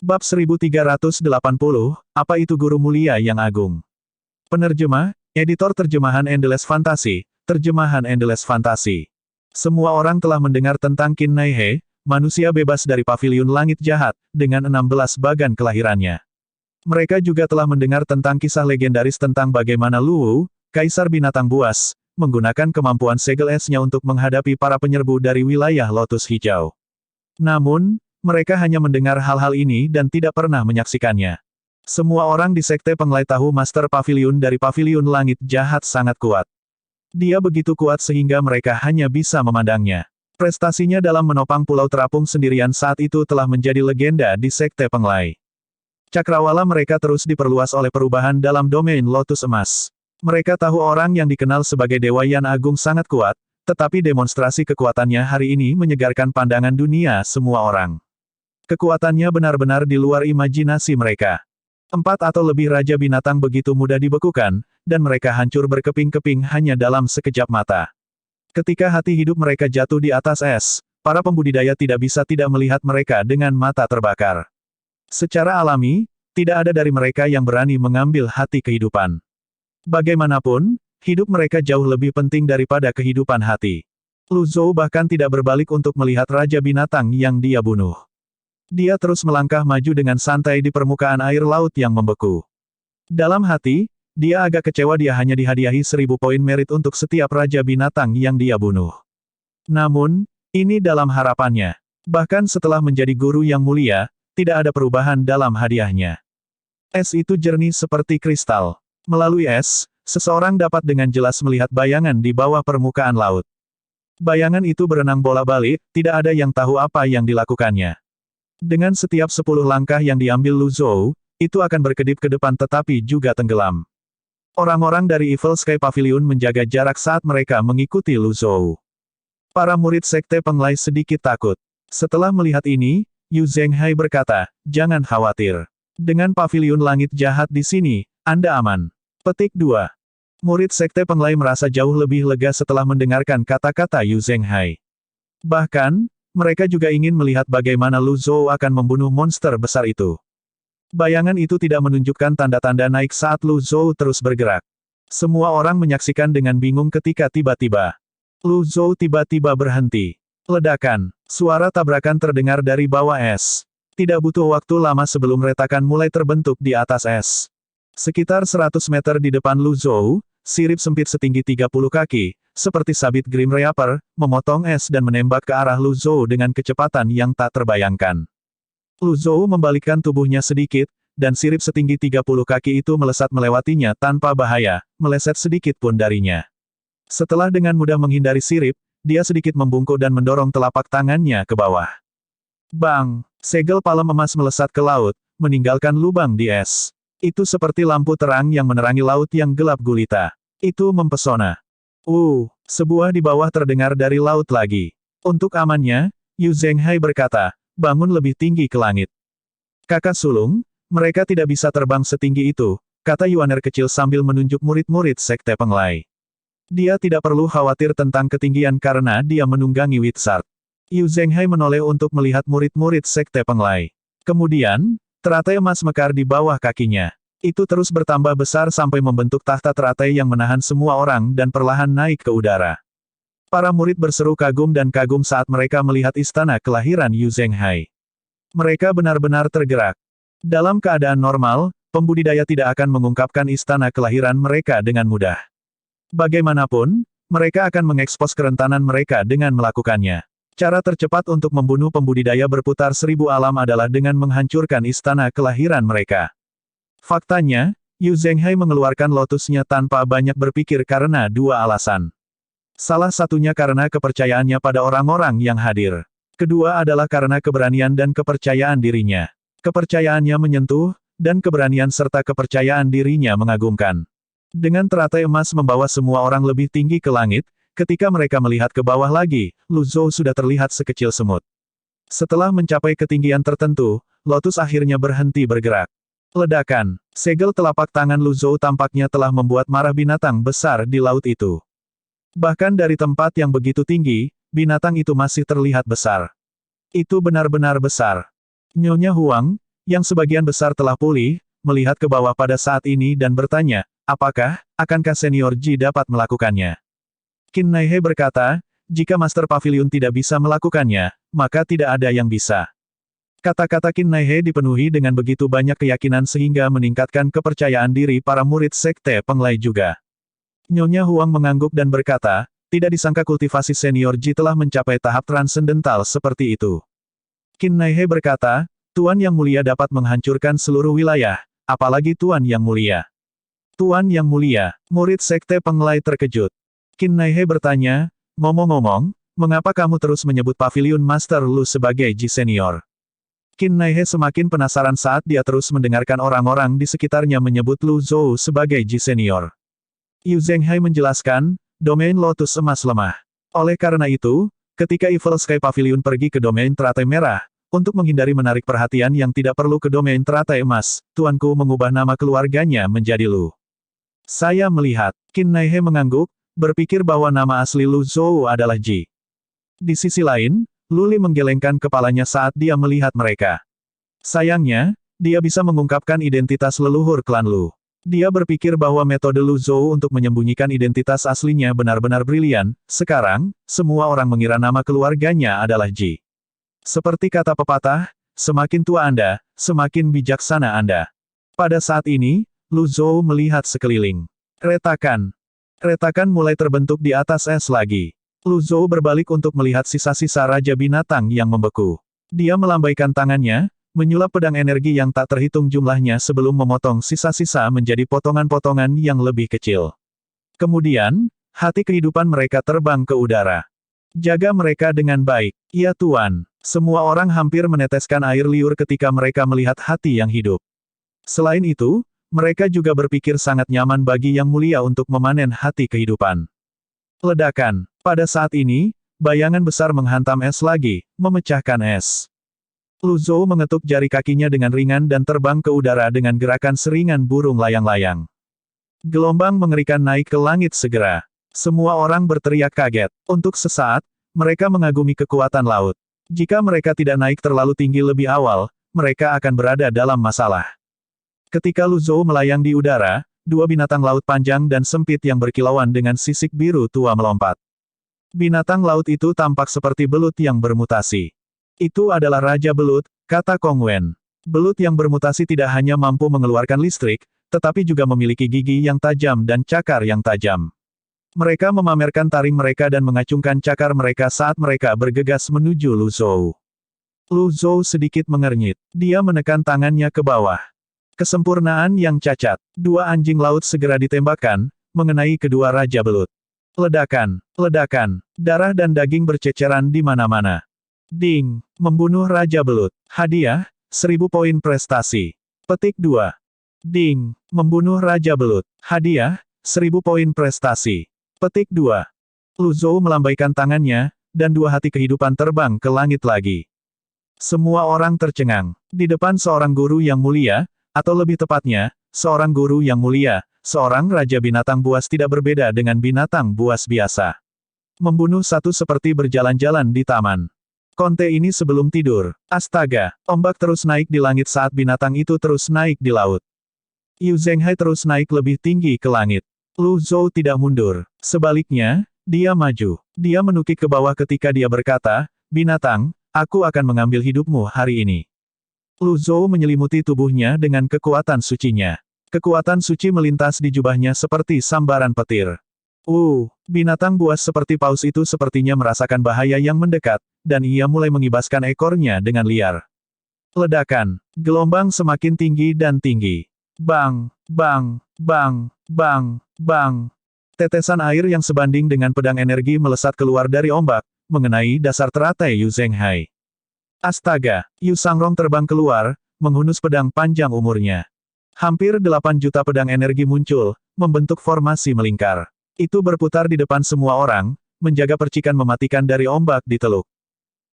Bab 1380, apa itu Guru Mulia yang Agung? Penerjemah, Editor Terjemahan Endless Fantasy, Terjemahan Endless Fantasy. Semua orang telah mendengar tentang Qin Nai He, manusia bebas dari Paviliun Langit Jahat, dengan 16 bagan kelahirannya. Mereka juga telah mendengar tentang kisah legendaris tentang bagaimana Luwu, Kaisar Binatang Buas, menggunakan kemampuan segel esnya untuk menghadapi para penyerbu dari wilayah Lotus Hijau. Namun, mereka hanya mendengar hal-hal ini dan tidak pernah menyaksikannya. Semua orang di Sekte Penglai tahu Master Paviliun dari Paviliun Langit Jahat sangat kuat. Dia begitu kuat sehingga mereka hanya bisa memandangnya. Prestasinya dalam menopang Pulau Terapung sendirian saat itu telah menjadi legenda di Sekte Penglai. Cakrawala mereka terus diperluas oleh perubahan dalam domain Lotus Emas. Mereka tahu orang yang dikenal sebagai Dewa Yan Agung sangat kuat, tetapi demonstrasi kekuatannya hari ini menyegarkan pandangan dunia semua orang. Kekuatannya benar-benar di luar imajinasi mereka. 4 atau lebih Raja Binatang begitu mudah dibekukan, dan mereka hancur berkeping-keping hanya dalam sekejap mata. Ketika hati hidup mereka jatuh di atas es, para pembudidaya tidak bisa tidak melihat mereka dengan mata terbakar. Secara alami, tidak ada dari mereka yang berani mengambil hati kehidupan. Bagaimanapun, hidup mereka jauh lebih penting daripada kehidupan hati. Lu Zhou bahkan tidak berbalik untuk melihat Raja Binatang yang dia bunuh. Dia terus melangkah maju dengan santai di permukaan air laut yang membeku. Dalam hati, dia agak kecewa dia hanya dihadiahi 1000 poin merit untuk setiap Raja Binatang yang dia bunuh. Namun, ini dalam harapannya. Bahkan setelah menjadi guru yang mulia, tidak ada perubahan dalam hadiahnya. Es itu jernih seperti kristal. Melalui es, seseorang dapat dengan jelas melihat bayangan di bawah permukaan laut. Bayangan itu berenang bola-balik, tidak ada yang tahu apa yang dilakukannya. Dengan setiap 10 langkah yang diambil Lu Zhou, itu akan berkedip ke depan tetapi juga tenggelam. Orang-orang dari Evil Sky Pavilion menjaga jarak saat mereka mengikuti Lu Zhou. Para murid Sekte Penglai sedikit takut. Setelah melihat ini, Yu Zhenghai berkata, "Jangan khawatir. Dengan Paviliun Langit Jahat di sini, Anda aman." Petik 2. Murid Sekte Penglai merasa jauh lebih lega setelah mendengarkan kata-kata Yu Zhenghai. Bahkan, mereka juga ingin melihat bagaimana Lu Zhou akan membunuh monster besar itu. Bayangan itu tidak menunjukkan tanda-tanda naik saat Lu Zhou terus bergerak. Semua orang menyaksikan dengan bingung ketika tiba-tiba Lu Zhou tiba-tiba berhenti. Ledakan. Suara tabrakan terdengar dari bawah es. Tidak butuh waktu lama sebelum retakan mulai terbentuk di atas es. Sekitar 100 meter di depan Lu Zhou, sirip sempit setinggi 30 kaki, seperti sabit Grim Reaper, memotong es dan menembak ke arah Lu Zhou dengan kecepatan yang tak terbayangkan. Lu Zhou membalikkan tubuhnya sedikit, dan sirip setinggi 30 kaki itu melesat melewatinya tanpa bahaya, meleset sedikit pun darinya. Setelah dengan mudah menghindari sirip, dia sedikit membungkuk dan mendorong telapak tangannya ke bawah. Bang! Segel palem emas melesat ke laut, meninggalkan lubang di es. Itu seperti lampu terang yang menerangi laut yang gelap gulita. Itu mempesona. Sebuah di bawah terdengar dari laut lagi. Untuk amannya, Yu Zhenghai berkata, "Bangun lebih tinggi ke langit." Kakak sulung, mereka tidak bisa terbang setinggi itu, kata Yuaner kecil sambil menunjuk murid-murid Sekte Penglai. Dia tidak perlu khawatir tentang ketinggian karena dia menunggangi Witsart. Yu Zhenghai menoleh untuk melihat murid-murid Sekte Penglai. Kemudian, teratai emas mekar di bawah kakinya. Itu terus bertambah besar sampai membentuk tahta teratai yang menahan semua orang dan perlahan naik ke udara. Para murid berseru kagum dan kagum saat mereka melihat istana kelahiran Yu Zhenghai. Mereka benar-benar tergerak. Dalam keadaan normal, pembudidaya tidak akan mengungkapkan istana kelahiran mereka dengan mudah. Bagaimanapun, mereka akan mengekspos kerentanan mereka dengan melakukannya. Cara tercepat untuk membunuh pembudidaya berputar 1000 alam adalah dengan menghancurkan istana kelahiran mereka. Faktanya, Yu Zhenghai mengeluarkan lotusnya tanpa banyak berpikir karena 2 alasan. Salah satunya karena kepercayaannya pada orang-orang yang hadir. Kedua adalah karena keberanian dan kepercayaan dirinya. Kepercayaannya menyentuh, dan keberanian serta kepercayaan dirinya mengagumkan. Dengan teratai emas membawa semua orang lebih tinggi ke langit, ketika mereka melihat ke bawah lagi, Lu Zhou sudah terlihat sekecil semut. Setelah mencapai ketinggian tertentu, lotus akhirnya berhenti bergerak. Ledakan. Segel telapak tangan Lu Zhou tampaknya telah membuat marah binatang besar di laut itu. Bahkan dari tempat yang begitu tinggi, binatang itu masih terlihat besar. Itu benar-benar besar. Nyonya Huang, yang sebagian besar telah pulih, melihat ke bawah pada saat ini dan bertanya, akankah Senior Ji dapat melakukannya? Qin Naihe berkata, jika Master Pavilion tidak bisa melakukannya, maka tidak ada yang bisa. Kata-kata Qin Naihe dipenuhi dengan begitu banyak keyakinan sehingga meningkatkan kepercayaan diri para murid Sekte Penglai juga. Nyonya Huang mengangguk dan berkata, tidak disangka kultivasi Senior Ji telah mencapai tahap transendental seperti itu. Qin Naihe berkata, Tuan Yang Mulia dapat menghancurkan seluruh wilayah, apalagi Tuan Yang Mulia. Tuan Yang Mulia, murid Sekte Penglai terkejut. Qin Naihe bertanya, ngomong-ngomong, mengapa kamu terus menyebut Pavilion Master Lu sebagai Ji Senior? Qin Naihe semakin penasaran saat dia terus mendengarkan orang-orang di sekitarnya menyebut Lu Zhou sebagai Ji Senior. Yu Zhenghai menjelaskan, domain Lotus Emas lemah. Oleh karena itu, ketika Evil Sky Pavilion pergi ke domain teratai merah, untuk menghindari menarik perhatian yang tidak perlu ke domain teratai emas, tuanku mengubah nama keluarganya menjadi Lu. Saya melihat, Qin Naihe mengangguk, berpikir bahwa nama asli Lu Zhou adalah Ji. Di sisi lain, Lu Li menggelengkan kepalanya saat dia melihat mereka. Sayangnya, dia bisa mengungkapkan identitas leluhur klan Lu. Dia berpikir bahwa metode Lu Zhou untuk menyembunyikan identitas aslinya benar-benar brilian. Sekarang, semua orang mengira nama keluarganya adalah Ji. Seperti kata pepatah, semakin tua Anda, semakin bijaksana Anda. Pada saat ini, Lu Zhou melihat sekeliling. Retakan. Retakan mulai terbentuk di atas es lagi. Lu Zhou berbalik untuk melihat sisa-sisa Raja Binatang yang membeku. Dia melambaikan tangannya, menyulap pedang energi yang tak terhitung jumlahnya sebelum memotong sisa-sisa menjadi potongan-potongan yang lebih kecil. Kemudian, hati kehidupan mereka terbang ke udara. Jaga mereka dengan baik, ya Tuan. Semua orang hampir meneteskan air liur ketika mereka melihat hati yang hidup. Selain itu, mereka juga berpikir sangat nyaman bagi Yang Mulia untuk memanen hati kehidupan. Ledakan. Pada saat ini, bayangan besar menghantam es lagi, memecahkan es. Lu Zhou mengetuk jari kakinya dengan ringan dan terbang ke udara dengan gerakan seringan burung layang-layang. Gelombang mengerikan naik ke langit segera. Semua orang berteriak kaget. Untuk sesaat, mereka mengagumi kekuatan laut. Jika mereka tidak naik terlalu tinggi lebih awal, mereka akan berada dalam masalah. Ketika Lu Zhou melayang di udara, dua binatang laut panjang dan sempit yang berkilauan dengan sisik biru tua melompat. Binatang laut itu tampak seperti belut yang bermutasi. Itu adalah Raja Belut, kata Kong Wen. Belut yang bermutasi tidak hanya mampu mengeluarkan listrik, tetapi juga memiliki gigi yang tajam dan cakar yang tajam. Mereka memamerkan taring mereka dan mengacungkan cakar mereka saat mereka bergegas menuju Lu Zhou. Lu Zhou sedikit mengernyit. Dia menekan tangannya ke bawah. Kesempurnaan yang cacat. Dua anjing laut segera ditembakkan, mengenai kedua Raja Belut. Ledakan, ledakan, darah dan daging berceceran di mana-mana. Ding, membunuh Raja Belut. Hadiah, 1000 poin prestasi. Petik 2. Ding, membunuh Raja Belut. Hadiah, 1000 poin prestasi. Petik 2. Lu Zhou melambaikan tangannya, dan dua hati kehidupan terbang ke langit lagi. Semua orang tercengang. Di depan seorang guru yang mulia, atau lebih tepatnya, seorang guru yang mulia, seorang Raja Binatang Buas tidak berbeda dengan binatang buas biasa. Membunuh satu seperti berjalan-jalan di taman. Konte ini sebelum tidur. Astaga, ombak terus naik di langit saat binatang itu terus naik di laut. Yu Zhenghai terus naik lebih tinggi ke langit. Lu Zhou tidak mundur. Sebaliknya, dia maju. Dia menukik ke bawah ketika dia berkata, binatang, aku akan mengambil hidupmu hari ini. Lu Zhou menyelimuti tubuhnya dengan kekuatan sucinya. Kekuatan suci melintas di jubahnya seperti sambaran petir. Binatang buas seperti paus itu sepertinya merasakan bahaya yang mendekat, dan ia mulai mengibaskan ekornya dengan liar. Ledakan. Gelombang semakin tinggi dan tinggi. Bang, bang, bang, bang, bang. Tetesan air yang sebanding dengan pedang energi melesat keluar dari ombak, mengenai dasar teratai Yu Zhenghai. Astaga, Yu Sangrong terbang keluar, menghunus pedang panjang umurnya. Hampir 8 juta pedang energi muncul, membentuk formasi melingkar. Itu berputar di depan semua orang, menjaga percikan mematikan dari ombak di teluk.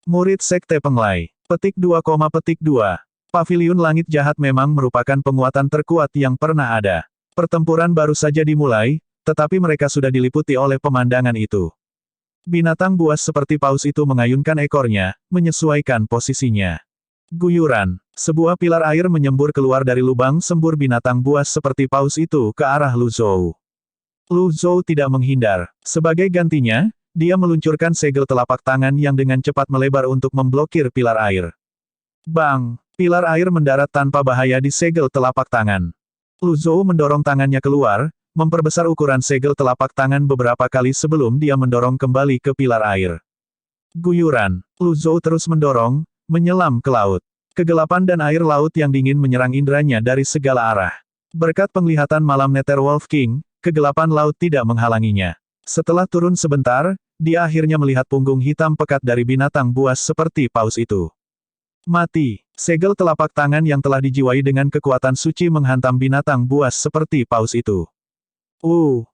Murid Sekte Penglai. Petik 2, petik 2. Paviliun Langit Jahat memang merupakan penguatan terkuat yang pernah ada. Pertempuran baru saja dimulai, tetapi mereka sudah diliputi oleh pemandangan itu. Binatang buas seperti paus itu mengayunkan ekornya, menyesuaikan posisinya. Guyuran. Sebuah pilar air menyembur keluar dari lubang sembur binatang buas seperti paus itu ke arah Lu Zhou. Lu Zhou tidak menghindar. Sebagai gantinya, dia meluncurkan segel telapak tangan yang dengan cepat melebar untuk memblokir pilar air. Bang! Pilar air mendarat tanpa bahaya di segel telapak tangan. Lu Zhou mendorong tangannya keluar, memperbesar ukuran segel telapak tangan beberapa kali sebelum dia mendorong kembali ke pilar air. Guyuran. Lu Zhou terus mendorong, menyelam ke laut. Kegelapan dan air laut yang dingin menyerang indranya dari segala arah. Berkat penglihatan malam Netherwolf King, kegelapan laut tidak menghalanginya. Setelah turun sebentar, dia akhirnya melihat punggung hitam pekat dari binatang buas seperti paus itu. Mati. Segel telapak tangan yang telah dijiwai dengan kekuatan suci menghantam binatang buas seperti paus itu.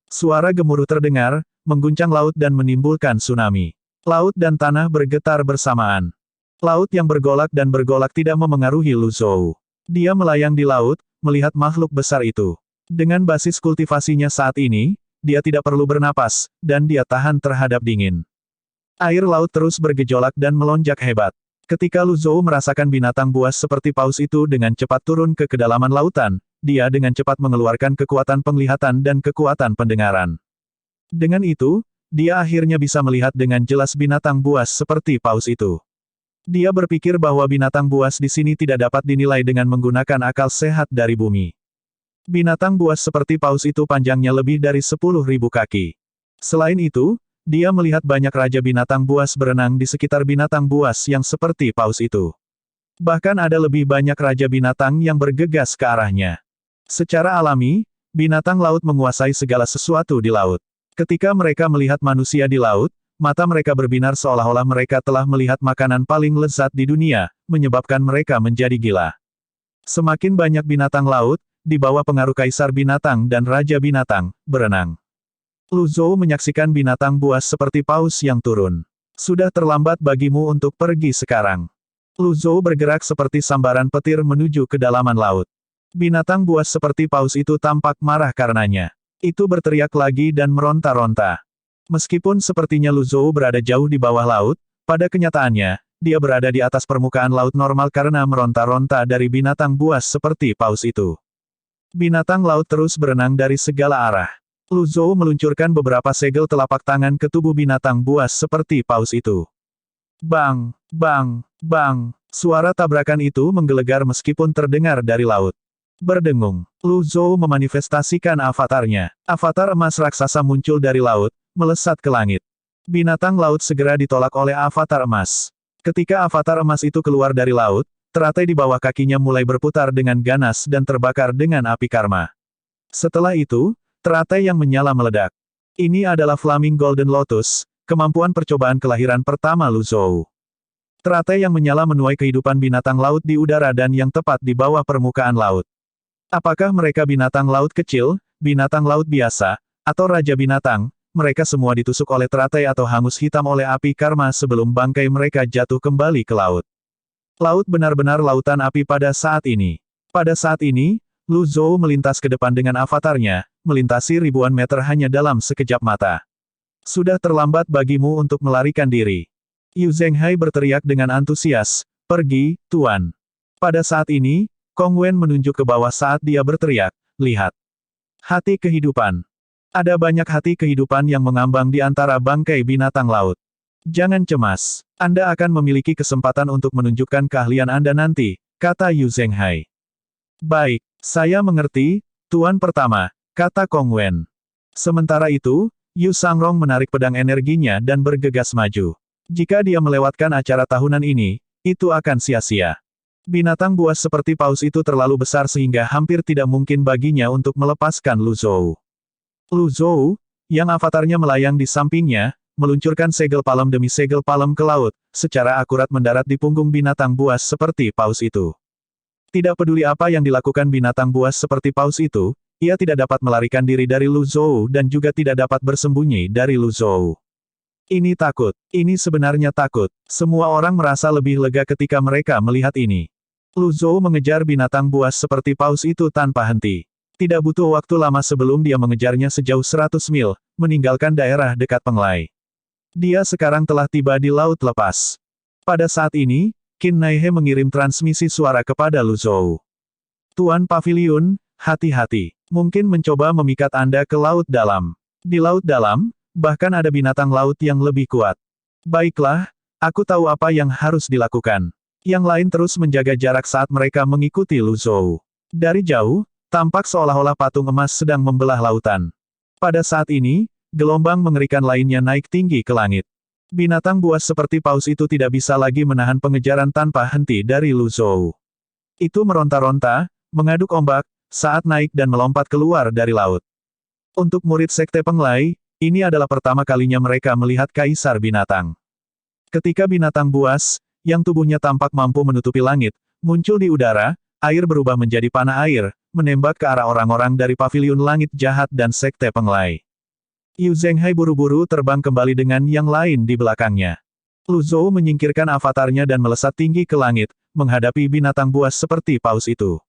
Suara gemuruh terdengar, mengguncang laut dan menimbulkan tsunami. Laut dan tanah bergetar bersamaan. Laut yang bergolak dan bergolak tidak memengaruhi Lu Zhou. Dia melayang di laut, melihat makhluk besar itu. Dengan basis kultivasinya saat ini, dia tidak perlu bernapas, dan dia tahan terhadap dingin. Air laut terus bergejolak dan melonjak hebat. Ketika Lu Zhou merasakan binatang buas seperti paus itu dengan cepat turun ke kedalaman lautan, dia dengan cepat mengeluarkan kekuatan penglihatan dan kekuatan pendengaran. Dengan itu, dia akhirnya bisa melihat dengan jelas binatang buas seperti paus itu. Dia berpikir bahwa binatang buas di sini tidak dapat dinilai dengan menggunakan akal sehat dari bumi. Binatang buas seperti paus itu panjangnya lebih dari 10.000 kaki. Selain itu, dia melihat banyak raja binatang buas berenang di sekitar binatang buas yang seperti paus itu. Bahkan ada lebih banyak raja binatang yang bergegas ke arahnya. Secara alami, binatang laut menguasai segala sesuatu di laut. Ketika mereka melihat manusia di laut, mata mereka berbinar seolah-olah mereka telah melihat makanan paling lezat di dunia, menyebabkan mereka menjadi gila. Semakin banyak binatang laut, di bawah pengaruh kaisar binatang dan raja binatang, berenang. Lu Zhou menyaksikan binatang buas seperti paus yang turun. Sudah terlambat bagimu untuk pergi sekarang. Lu Zhou bergerak seperti sambaran petir menuju kedalaman laut. Binatang buas seperti paus itu tampak marah karenanya. Itu berteriak lagi dan meronta-ronta. Meskipun sepertinya Lu Zhou berada jauh di bawah laut, pada kenyataannya, dia berada di atas permukaan laut normal karena meronta-ronta dari binatang buas seperti paus itu. Binatang laut terus berenang dari segala arah. Lu Zhou meluncurkan beberapa segel telapak tangan ke tubuh binatang buas seperti paus itu. Bang! Bang! Bang! Suara tabrakan itu menggelegar meskipun terdengar dari laut. Berdengung, Lu Zhou memanifestasikan avatarnya. Avatar emas raksasa muncul dari laut, melesat ke langit. Binatang laut segera ditolak oleh avatar emas. Ketika avatar emas itu keluar dari laut, teratai di bawah kakinya mulai berputar dengan ganas dan terbakar dengan api karma. Setelah itu, teratai yang menyala meledak. Ini adalah Flaming Golden Lotus, kemampuan percobaan kelahiran pertama Lu Zhou. Teratai yang menyala menuai kehidupan binatang laut di udara dan yang tepat di bawah permukaan laut. Apakah mereka binatang laut kecil, binatang laut biasa, atau raja binatang, mereka semua ditusuk oleh teratai atau hangus hitam oleh api karma sebelum bangkai mereka jatuh kembali ke laut. Laut benar-benar lautan api pada saat ini. Pada saat ini, Lu Zhou melintas ke depan dengan avatarnya, melintasi ribuan meter hanya dalam sekejap mata. Sudah terlambat bagimu untuk melarikan diri. Yu Zhenghai berteriak dengan antusias, pergi, Tuan. Pada saat ini, Kong Wen menunjuk ke bawah saat dia berteriak, lihat. Hati kehidupan. Ada banyak hati kehidupan yang mengambang di antara bangkai binatang laut. Jangan cemas. Anda akan memiliki kesempatan untuk menunjukkan keahlian Anda nanti, kata Yu Zhenghai. Baik, saya mengerti, Tuan pertama, kata Kong Wen. Sementara itu, Yu Sangrong menarik pedang energinya dan bergegas maju. Jika dia melewatkan acara tahunan ini, itu akan sia-sia. Binatang buas seperti paus itu terlalu besar sehingga hampir tidak mungkin baginya untuk melepaskan Lu Zhou. Lu Zhou, yang avatarnya melayang di sampingnya, meluncurkan segel palem demi segel palem ke laut, secara akurat mendarat di punggung binatang buas seperti paus itu. Tidak peduli apa yang dilakukan binatang buas seperti paus itu, ia tidak dapat melarikan diri dari Lu Zhou dan juga tidak dapat bersembunyi dari Lu Zhou. Ini takut. Ini sebenarnya takut. Semua orang merasa lebih lega ketika mereka melihat ini. Lu Zhou mengejar binatang buas seperti paus itu tanpa henti. Tidak butuh waktu lama sebelum dia mengejarnya sejauh 100 mil, meninggalkan daerah dekat Penglai. Dia sekarang telah tiba di Laut Lepas. Pada saat ini, Qin Naihe mengirim transmisi suara kepada Lu Zhou. Tuan Paviliun, hati-hati. Mungkin mencoba memikat Anda ke laut dalam. Di laut dalam, bahkan ada binatang laut yang lebih kuat. Baiklah, aku tahu apa yang harus dilakukan. Yang lain terus menjaga jarak saat mereka mengikuti Lu Zhou. Dari jauh, tampak seolah-olah patung emas sedang membelah lautan. Pada saat ini, gelombang mengerikan lainnya naik tinggi ke langit. Binatang buas seperti paus itu tidak bisa lagi menahan pengejaran tanpa henti dari Lu Zhou. Itu meronta-ronta, mengaduk ombak, saat naik dan melompat keluar dari laut. Untuk murid Sekte Penglai, ini adalah pertama kalinya mereka melihat kaisar binatang. Ketika binatang buas, yang tubuhnya tampak mampu menutupi langit, muncul di udara, air berubah menjadi panah air, menembak ke arah orang-orang dari paviliun langit jahat dan Sekte Penglai. Yu Zhenghai buru-buru terbang kembali dengan yang lain di belakangnya. Lu Zhou menyingkirkan avatarnya dan melesat tinggi ke langit, menghadapi binatang buas seperti paus itu.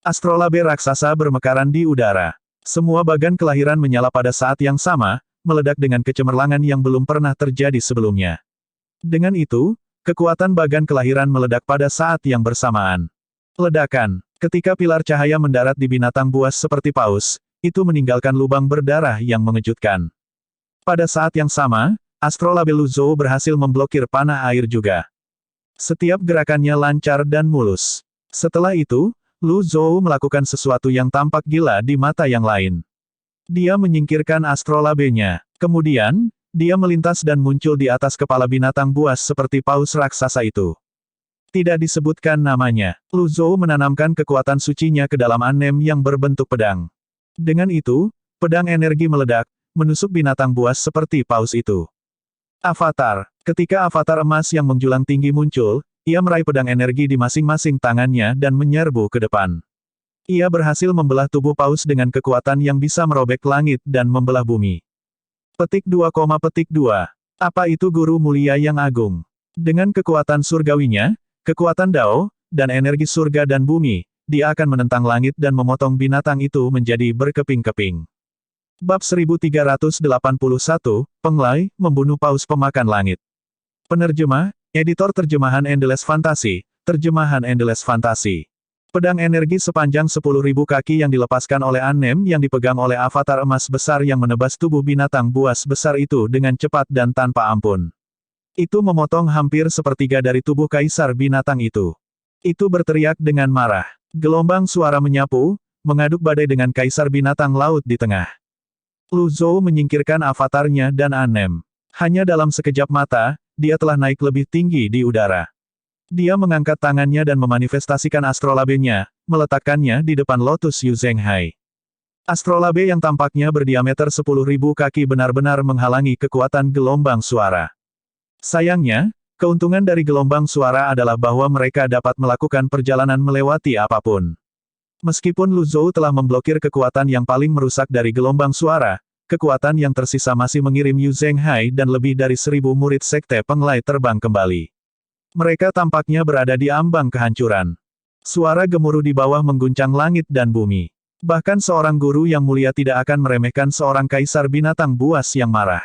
Astrolabe raksasa bermekaran di udara. Semua bagan kelahiran menyala pada saat yang sama, meledak dengan kecemerlangan yang belum pernah terjadi sebelumnya. Dengan itu, kekuatan bagan kelahiran meledak pada saat yang bersamaan. Ledakan. Ketika pilar cahaya mendarat di binatang buas seperti paus, itu meninggalkan lubang berdarah yang mengejutkan. Pada saat yang sama, astrolabe Lu Zhou berhasil memblokir panah air juga. Setiap gerakannya lancar dan mulus. Setelah itu, Lu Zhou melakukan sesuatu yang tampak gila di mata yang lain. Dia menyingkirkan astrolabenya. Kemudian, dia melintas dan muncul di atas kepala binatang buas seperti paus raksasa itu. Tidak disebutkan namanya, Lu Zhou menanamkan kekuatan sucinya ke dalam anem yang berbentuk pedang. Dengan itu, pedang energi meledak, menusuk binatang buas seperti paus itu. Avatar. Ketika avatar emas yang menjulang tinggi muncul, ia meraih pedang energi di masing-masing tangannya dan menyerbu ke depan. Ia berhasil membelah tubuh paus dengan kekuatan yang bisa merobek langit dan membelah bumi. Petik 2, Apa itu guru mulia yang agung? Dengan kekuatan surgawinya, kekuatan Dao, dan energi surga dan bumi, dia akan menentang langit dan memotong binatang itu menjadi berkeping-keping. Bab 1381, Penglai, membunuh paus pemakan langit. Penerjemah, editor terjemahan Endless Fantasy, terjemahan Endless Fantasy. Pedang energi sepanjang 10.000 kaki yang dilepaskan oleh anem yang dipegang oleh avatar emas besar yang menebas tubuh binatang buas besar itu dengan cepat dan tanpa ampun. Itu memotong hampir sepertiga dari tubuh kaisar binatang itu. Itu berteriak dengan marah. Gelombang suara menyapu, mengaduk badai dengan kaisar binatang laut di tengah. Lu Zhou menyingkirkan avatarnya dan anem. Hanya dalam sekejap mata, dia telah naik lebih tinggi di udara. Dia mengangkat tangannya dan memanifestasikan astrolabenya, meletakkannya di depan lotus Yu Zhenghai. Astrolabe yang tampaknya berdiameter 10.000 kaki benar-benar menghalangi kekuatan gelombang suara. Sayangnya, keuntungan dari gelombang suara adalah bahwa mereka dapat melakukan perjalanan melewati apapun. Meskipun Lu Zhou telah memblokir kekuatan yang paling merusak dari gelombang suara, kekuatan yang tersisa masih mengirim Yu Zhenghai dan lebih dari 1.000 murid Sekte Penglai terbang kembali. Mereka tampaknya berada di ambang kehancuran. Suara gemuruh di bawah mengguncang langit dan bumi. Bahkan seorang guru yang mulia tidak akan meremehkan seorang kaisar binatang buas yang marah.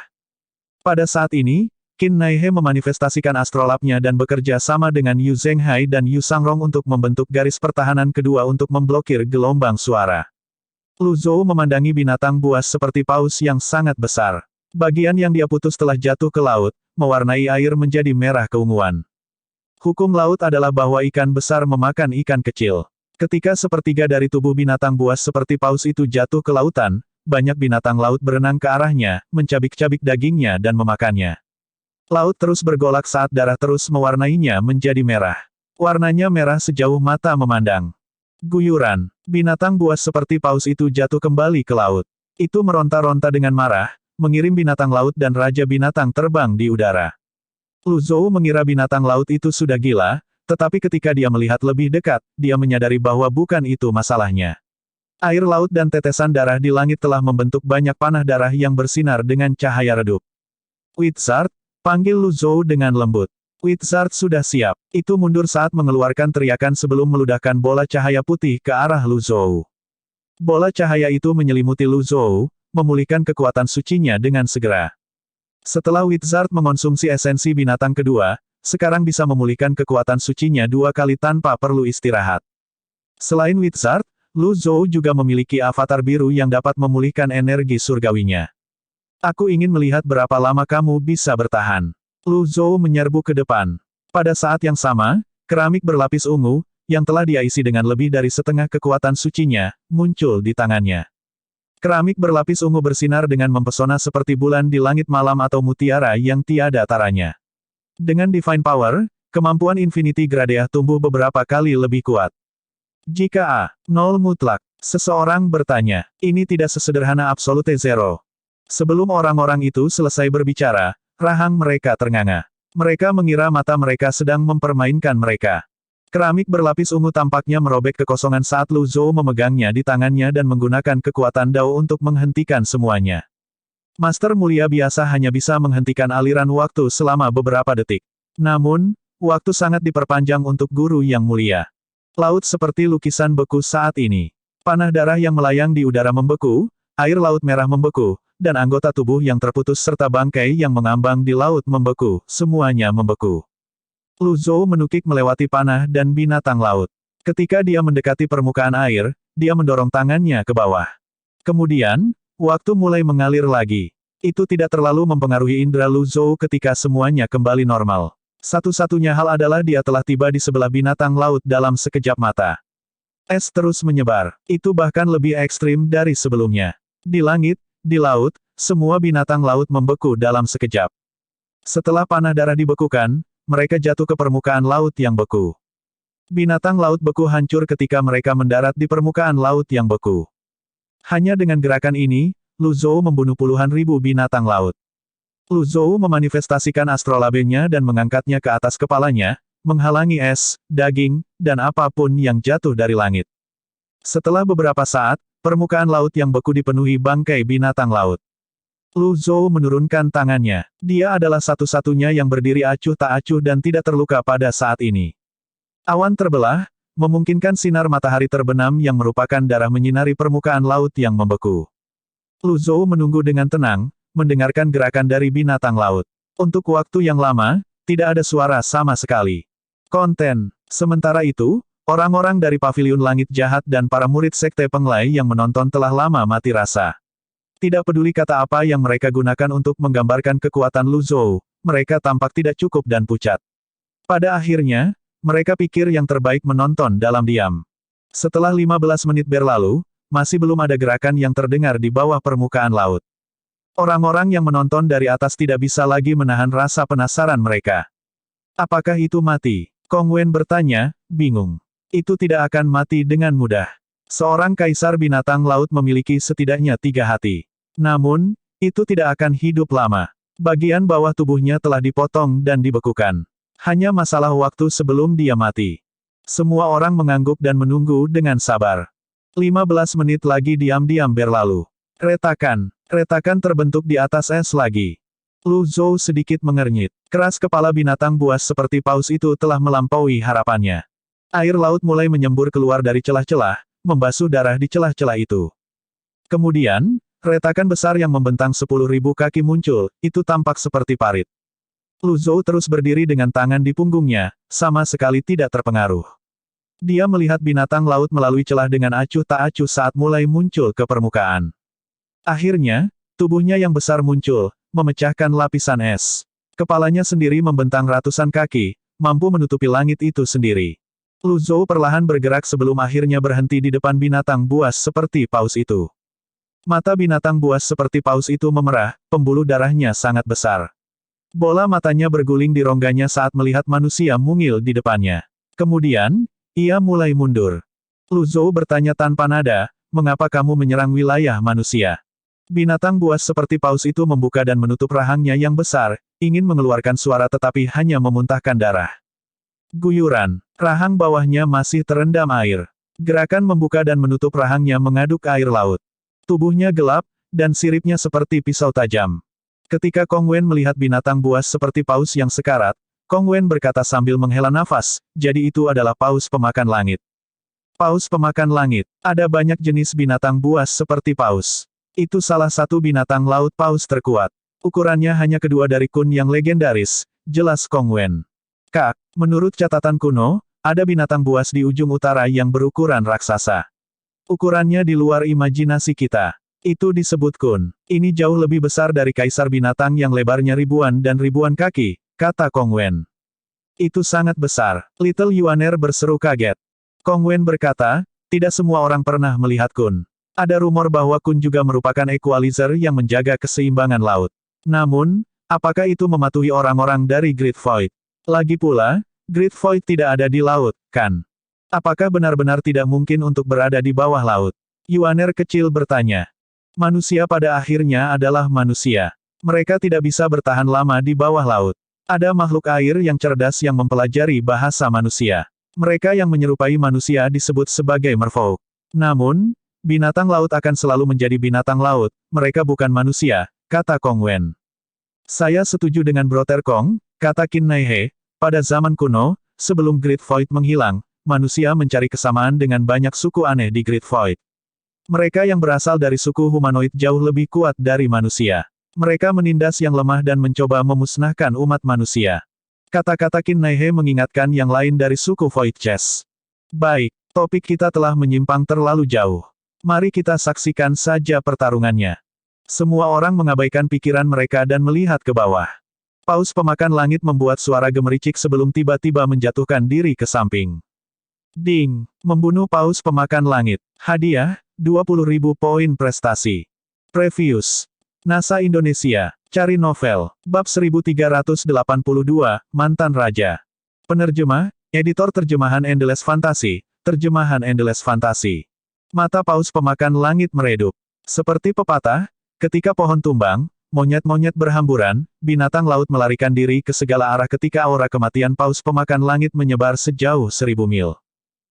Pada saat ini, Qin Naihe memanifestasikan astrolabnya dan bekerja sama dengan Yu Zhenghai dan Yu Sangrong untuk membentuk garis pertahanan kedua untuk memblokir gelombang suara. Lu Zhou memandangi binatang buas seperti paus yang sangat besar. Bagian yang dia putus telah jatuh ke laut, mewarnai air menjadi merah keunguan. Hukum laut adalah bahwa ikan besar memakan ikan kecil. Ketika sepertiga dari tubuh binatang buas seperti paus itu jatuh ke lautan, banyak binatang laut berenang ke arahnya, mencabik-cabik dagingnya dan memakannya. Laut terus bergolak saat darah terus mewarnainya menjadi merah. Warnanya merah sejauh mata memandang. Guyuran. Binatang buas seperti paus itu jatuh kembali ke laut. Itu meronta-ronta dengan marah, mengirim binatang laut dan raja binatang terbang di udara. Lu Zhou mengira binatang laut itu sudah gila, tetapi ketika dia melihat lebih dekat, dia menyadari bahwa bukan itu masalahnya. Air laut dan tetesan darah di langit telah membentuk banyak panah darah yang bersinar dengan cahaya redup. Wizard, panggil Lu Zhou dengan lembut. Wizard sudah siap. Itu mundur saat mengeluarkan teriakan sebelum meludahkan bola cahaya putih ke arah Lu Zhou. Bola cahaya itu menyelimuti Lu Zhou, memulihkan kekuatan sucinya dengan segera. Setelah Wizard mengonsumsi esensi binatang kedua, sekarang bisa memulihkan kekuatan sucinya 2 kali tanpa perlu istirahat. Selain Wizard, Lu Zhou juga memiliki avatar biru yang dapat memulihkan energi surgawinya. Aku ingin melihat berapa lama kamu bisa bertahan. Lu Zhou menyerbu ke depan. Pada saat yang sama, keramik berlapis ungu, yang telah dia isi dengan lebih dari setengah kekuatan sucinya, muncul di tangannya. Keramik berlapis ungu bersinar dengan mempesona seperti bulan di langit malam atau mutiara yang tiada taranya. Dengan Divine Power, kemampuan Infinity Gradeah tumbuh beberapa kali lebih kuat. Jika A0 mutlak, seseorang bertanya, ini tidak sesederhana Absolute Zero. Sebelum orang-orang itu selesai berbicara, rahang mereka ternganga. Mereka mengira mata mereka sedang mempermainkan mereka. Keramik berlapis ungu tampaknya merobek kekosongan saat Lu Zhou memegangnya di tangannya dan menggunakan kekuatan Dao untuk menghentikan semuanya. Master mulia biasa hanya bisa menghentikan aliran waktu selama beberapa detik. Namun, waktu sangat diperpanjang untuk guru yang mulia. Laut seperti lukisan beku saat ini. Panah darah yang melayang di udara membeku, air laut merah membeku, dan anggota tubuh yang terputus serta bangkai yang mengambang di laut membeku, semuanya membeku. Lu Zhou menukik melewati panah dan binatang laut. Ketika dia mendekati permukaan air, dia mendorong tangannya ke bawah. Kemudian, waktu mulai mengalir lagi. Itu tidak terlalu mempengaruhi indera Lu Zhou ketika semuanya kembali normal. Satu-satunya hal adalah dia telah tiba di sebelah binatang laut dalam sekejap mata. Es terus menyebar. Itu bahkan lebih ekstrim dari sebelumnya. Di langit, di laut, semua binatang laut membeku dalam sekejap. Setelah panah darah dibekukan, mereka jatuh ke permukaan laut yang beku. Binatang laut beku hancur ketika mereka mendarat di permukaan laut yang beku. Hanya dengan gerakan ini, Lu Zhou membunuh puluhan ribu binatang laut. Lu Zhou memanifestasikan astrolabenya dan mengangkatnya ke atas kepalanya, menghalangi es, daging, dan apapun yang jatuh dari langit. Setelah beberapa saat, permukaan laut yang beku dipenuhi bangkai binatang laut. Lu Zhou menurunkan tangannya. Dia adalah satu-satunya yang berdiri acuh tak acuh dan tidak terluka pada saat ini. Awan terbelah, memungkinkan sinar matahari terbenam yang merupakan darah menyinari permukaan laut yang membeku. Lu Zhou menunggu dengan tenang, mendengarkan gerakan dari binatang laut. Untuk waktu yang lama, tidak ada suara sama sekali. Konten. Sementara itu, orang-orang dari Paviliun Langit Jahat dan para murid Sekte Penglai yang menonton telah lama mati rasa. Tidak peduli kata apa yang mereka gunakan untuk menggambarkan kekuatan Lu Zhou, mereka tampak tidak cukup dan pucat. Pada akhirnya, mereka pikir yang terbaik menonton dalam diam. Setelah 15 menit berlalu, masih belum ada gerakan yang terdengar di bawah permukaan laut. Orang-orang yang menonton dari atas tidak bisa lagi menahan rasa penasaran mereka. Apakah itu mati? Kong Wen bertanya, bingung. Itu tidak akan mati dengan mudah. Seorang kaisar binatang laut memiliki setidaknya 3 hati. Namun, itu tidak akan hidup lama. Bagian bawah tubuhnya telah dipotong dan dibekukan. Hanya masalah waktu sebelum dia mati. Semua orang mengangguk dan menunggu dengan sabar. 15 menit lagi diam-diam berlalu. Retakan. Retakan terbentuk di atas es lagi. Lu Zhou sedikit mengernyit. Keras kepala binatang buas seperti paus itu telah melampaui harapannya. Air laut mulai menyembur keluar dari celah-celah, membasuh darah di celah-celah itu. Kemudian, retakan besar yang membentang 10.000 kaki muncul, itu tampak seperti parit. Lu Zhou terus berdiri dengan tangan di punggungnya, sama sekali tidak terpengaruh. Dia melihat binatang laut melalui celah dengan acuh tak acuh saat mulai muncul ke permukaan. Akhirnya, tubuhnya yang besar muncul, memecahkan lapisan es. Kepalanya sendiri membentang ratusan kaki, mampu menutupi langit itu sendiri. Lu Zhou perlahan bergerak sebelum akhirnya berhenti di depan binatang buas seperti paus itu. Mata binatang buas seperti paus itu memerah, pembuluh darahnya sangat besar. Bola matanya berguling di rongganya saat melihat manusia mungil di depannya. Kemudian, ia mulai mundur. Lu Zhou bertanya tanpa nada, mengapa kamu menyerang wilayah manusia? Binatang buas seperti paus itu membuka dan menutup rahangnya yang besar, ingin mengeluarkan suara tetapi hanya memuntahkan darah. Guyuran. Rahang bawahnya masih terendam air. Gerakan membuka dan menutup rahangnya mengaduk air laut. Tubuhnya gelap, dan siripnya seperti pisau tajam. Ketika Kong Wen melihat binatang buas seperti paus yang sekarat, Kong Wen berkata sambil menghela nafas, jadi itu adalah paus pemakan langit. Paus pemakan langit. Ada banyak jenis binatang buas seperti paus. Itu salah satu binatang laut paus terkuat. Ukurannya hanya kedua dari kun yang legendaris, jelas Kong Wen. Kak, menurut catatan kuno, ada binatang buas di ujung utara yang berukuran raksasa. Ukurannya di luar imajinasi kita. Itu disebut kun. Ini jauh lebih besar dari kaisar binatang yang lebarnya ribuan dan ribuan kaki, kata Kong Wen. Itu sangat besar. Little Yuaner berseru kaget. Kong Wen berkata, tidak semua orang pernah melihat kun. Ada rumor bahwa kun juga merupakan equalizer yang menjaga keseimbangan laut. Namun, apakah itu mematuhi orang-orang dari Great Void? Lagi pula, Great Void tidak ada di laut, kan? Apakah benar-benar tidak mungkin untuk berada di bawah laut? Yuaner kecil bertanya. Manusia pada akhirnya adalah manusia. Mereka tidak bisa bertahan lama di bawah laut. Ada makhluk air yang cerdas yang mempelajari bahasa manusia. Mereka yang menyerupai manusia disebut sebagai merfolk. Namun, binatang laut akan selalu menjadi binatang laut, mereka bukan manusia, kata Kong Wen. Saya setuju dengan Brother Kong, kata Qin Naihe. Pada zaman kuno, sebelum Great Void menghilang, manusia mencari kesamaan dengan banyak suku aneh di Great Void. Mereka yang berasal dari suku humanoid jauh lebih kuat dari manusia. Mereka menindas yang lemah dan mencoba memusnahkan umat manusia. Kata-kata Qin Naihe mengingatkan yang lain dari suku Void Chess. Baik, topik kita telah menyimpang terlalu jauh. Mari kita saksikan saja pertarungannya. Semua orang mengabaikan pikiran mereka dan melihat ke bawah. Paus pemakan langit membuat suara gemericik sebelum tiba-tiba menjatuhkan diri ke samping. Ding! Membunuh Paus pemakan langit. Hadiah, 20.000 poin prestasi. Previous. NASA Indonesia. Cari novel. Bab 1382, Mantan Raja. Penerjemah, Editor Terjemahan Endless Fantasy. Terjemahan Endless Fantasy. Mata Paus pemakan langit meredup. Seperti pepatah, ketika pohon tumbang, monyet-monyet berhamburan, binatang laut melarikan diri ke segala arah ketika aura kematian Paus pemakan langit menyebar sejauh 1000 mil.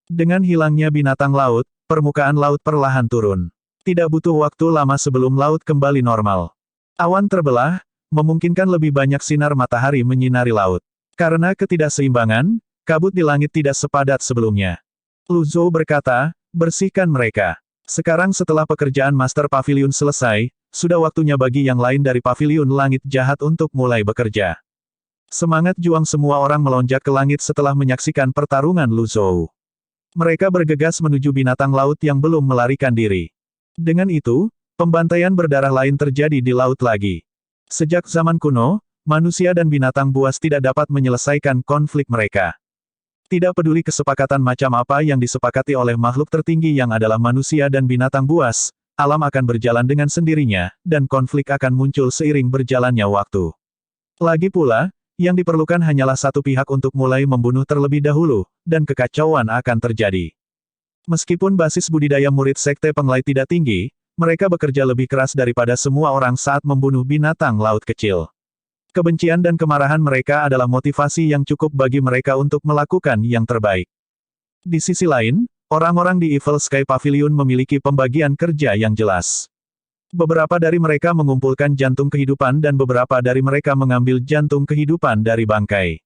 Dengan hilangnya binatang laut, permukaan laut perlahan turun. Tidak butuh waktu lama sebelum laut kembali normal. Awan terbelah, memungkinkan lebih banyak sinar matahari menyinari laut. Karena ketidakseimbangan, kabut di langit tidak sepadat sebelumnya. Lu Zhou berkata, bersihkan mereka. Sekarang setelah pekerjaan Master Pavilion selesai, sudah waktunya bagi yang lain dari Pavilion Langit Jahat untuk mulai bekerja. Semangat juang semua orang melonjak ke langit setelah menyaksikan pertarungan Lu Zhou. Mereka bergegas menuju binatang laut yang belum melarikan diri. Dengan itu, pembantaian berdarah lain terjadi di laut lagi. Sejak zaman kuno, manusia dan binatang buas tidak dapat menyelesaikan konflik mereka. Tidak peduli kesepakatan macam apa yang disepakati oleh makhluk tertinggi yang adalah manusia dan binatang buas, alam akan berjalan dengan sendirinya, dan konflik akan muncul seiring berjalannya waktu. Lagi pula, yang diperlukan hanyalah satu pihak untuk mulai membunuh terlebih dahulu, dan kekacauan akan terjadi. Meskipun basis budidaya murid Sekte Penglai tidak tinggi, mereka bekerja lebih keras daripada semua orang saat membunuh binatang laut kecil. Kebencian dan kemarahan mereka adalah motivasi yang cukup bagi mereka untuk melakukan yang terbaik. Di sisi lain, orang-orang di Evil Sky Pavilion memiliki pembagian kerja yang jelas. Beberapa dari mereka mengumpulkan jantung kehidupan dan beberapa dari mereka mengambil jantung kehidupan dari bangkai.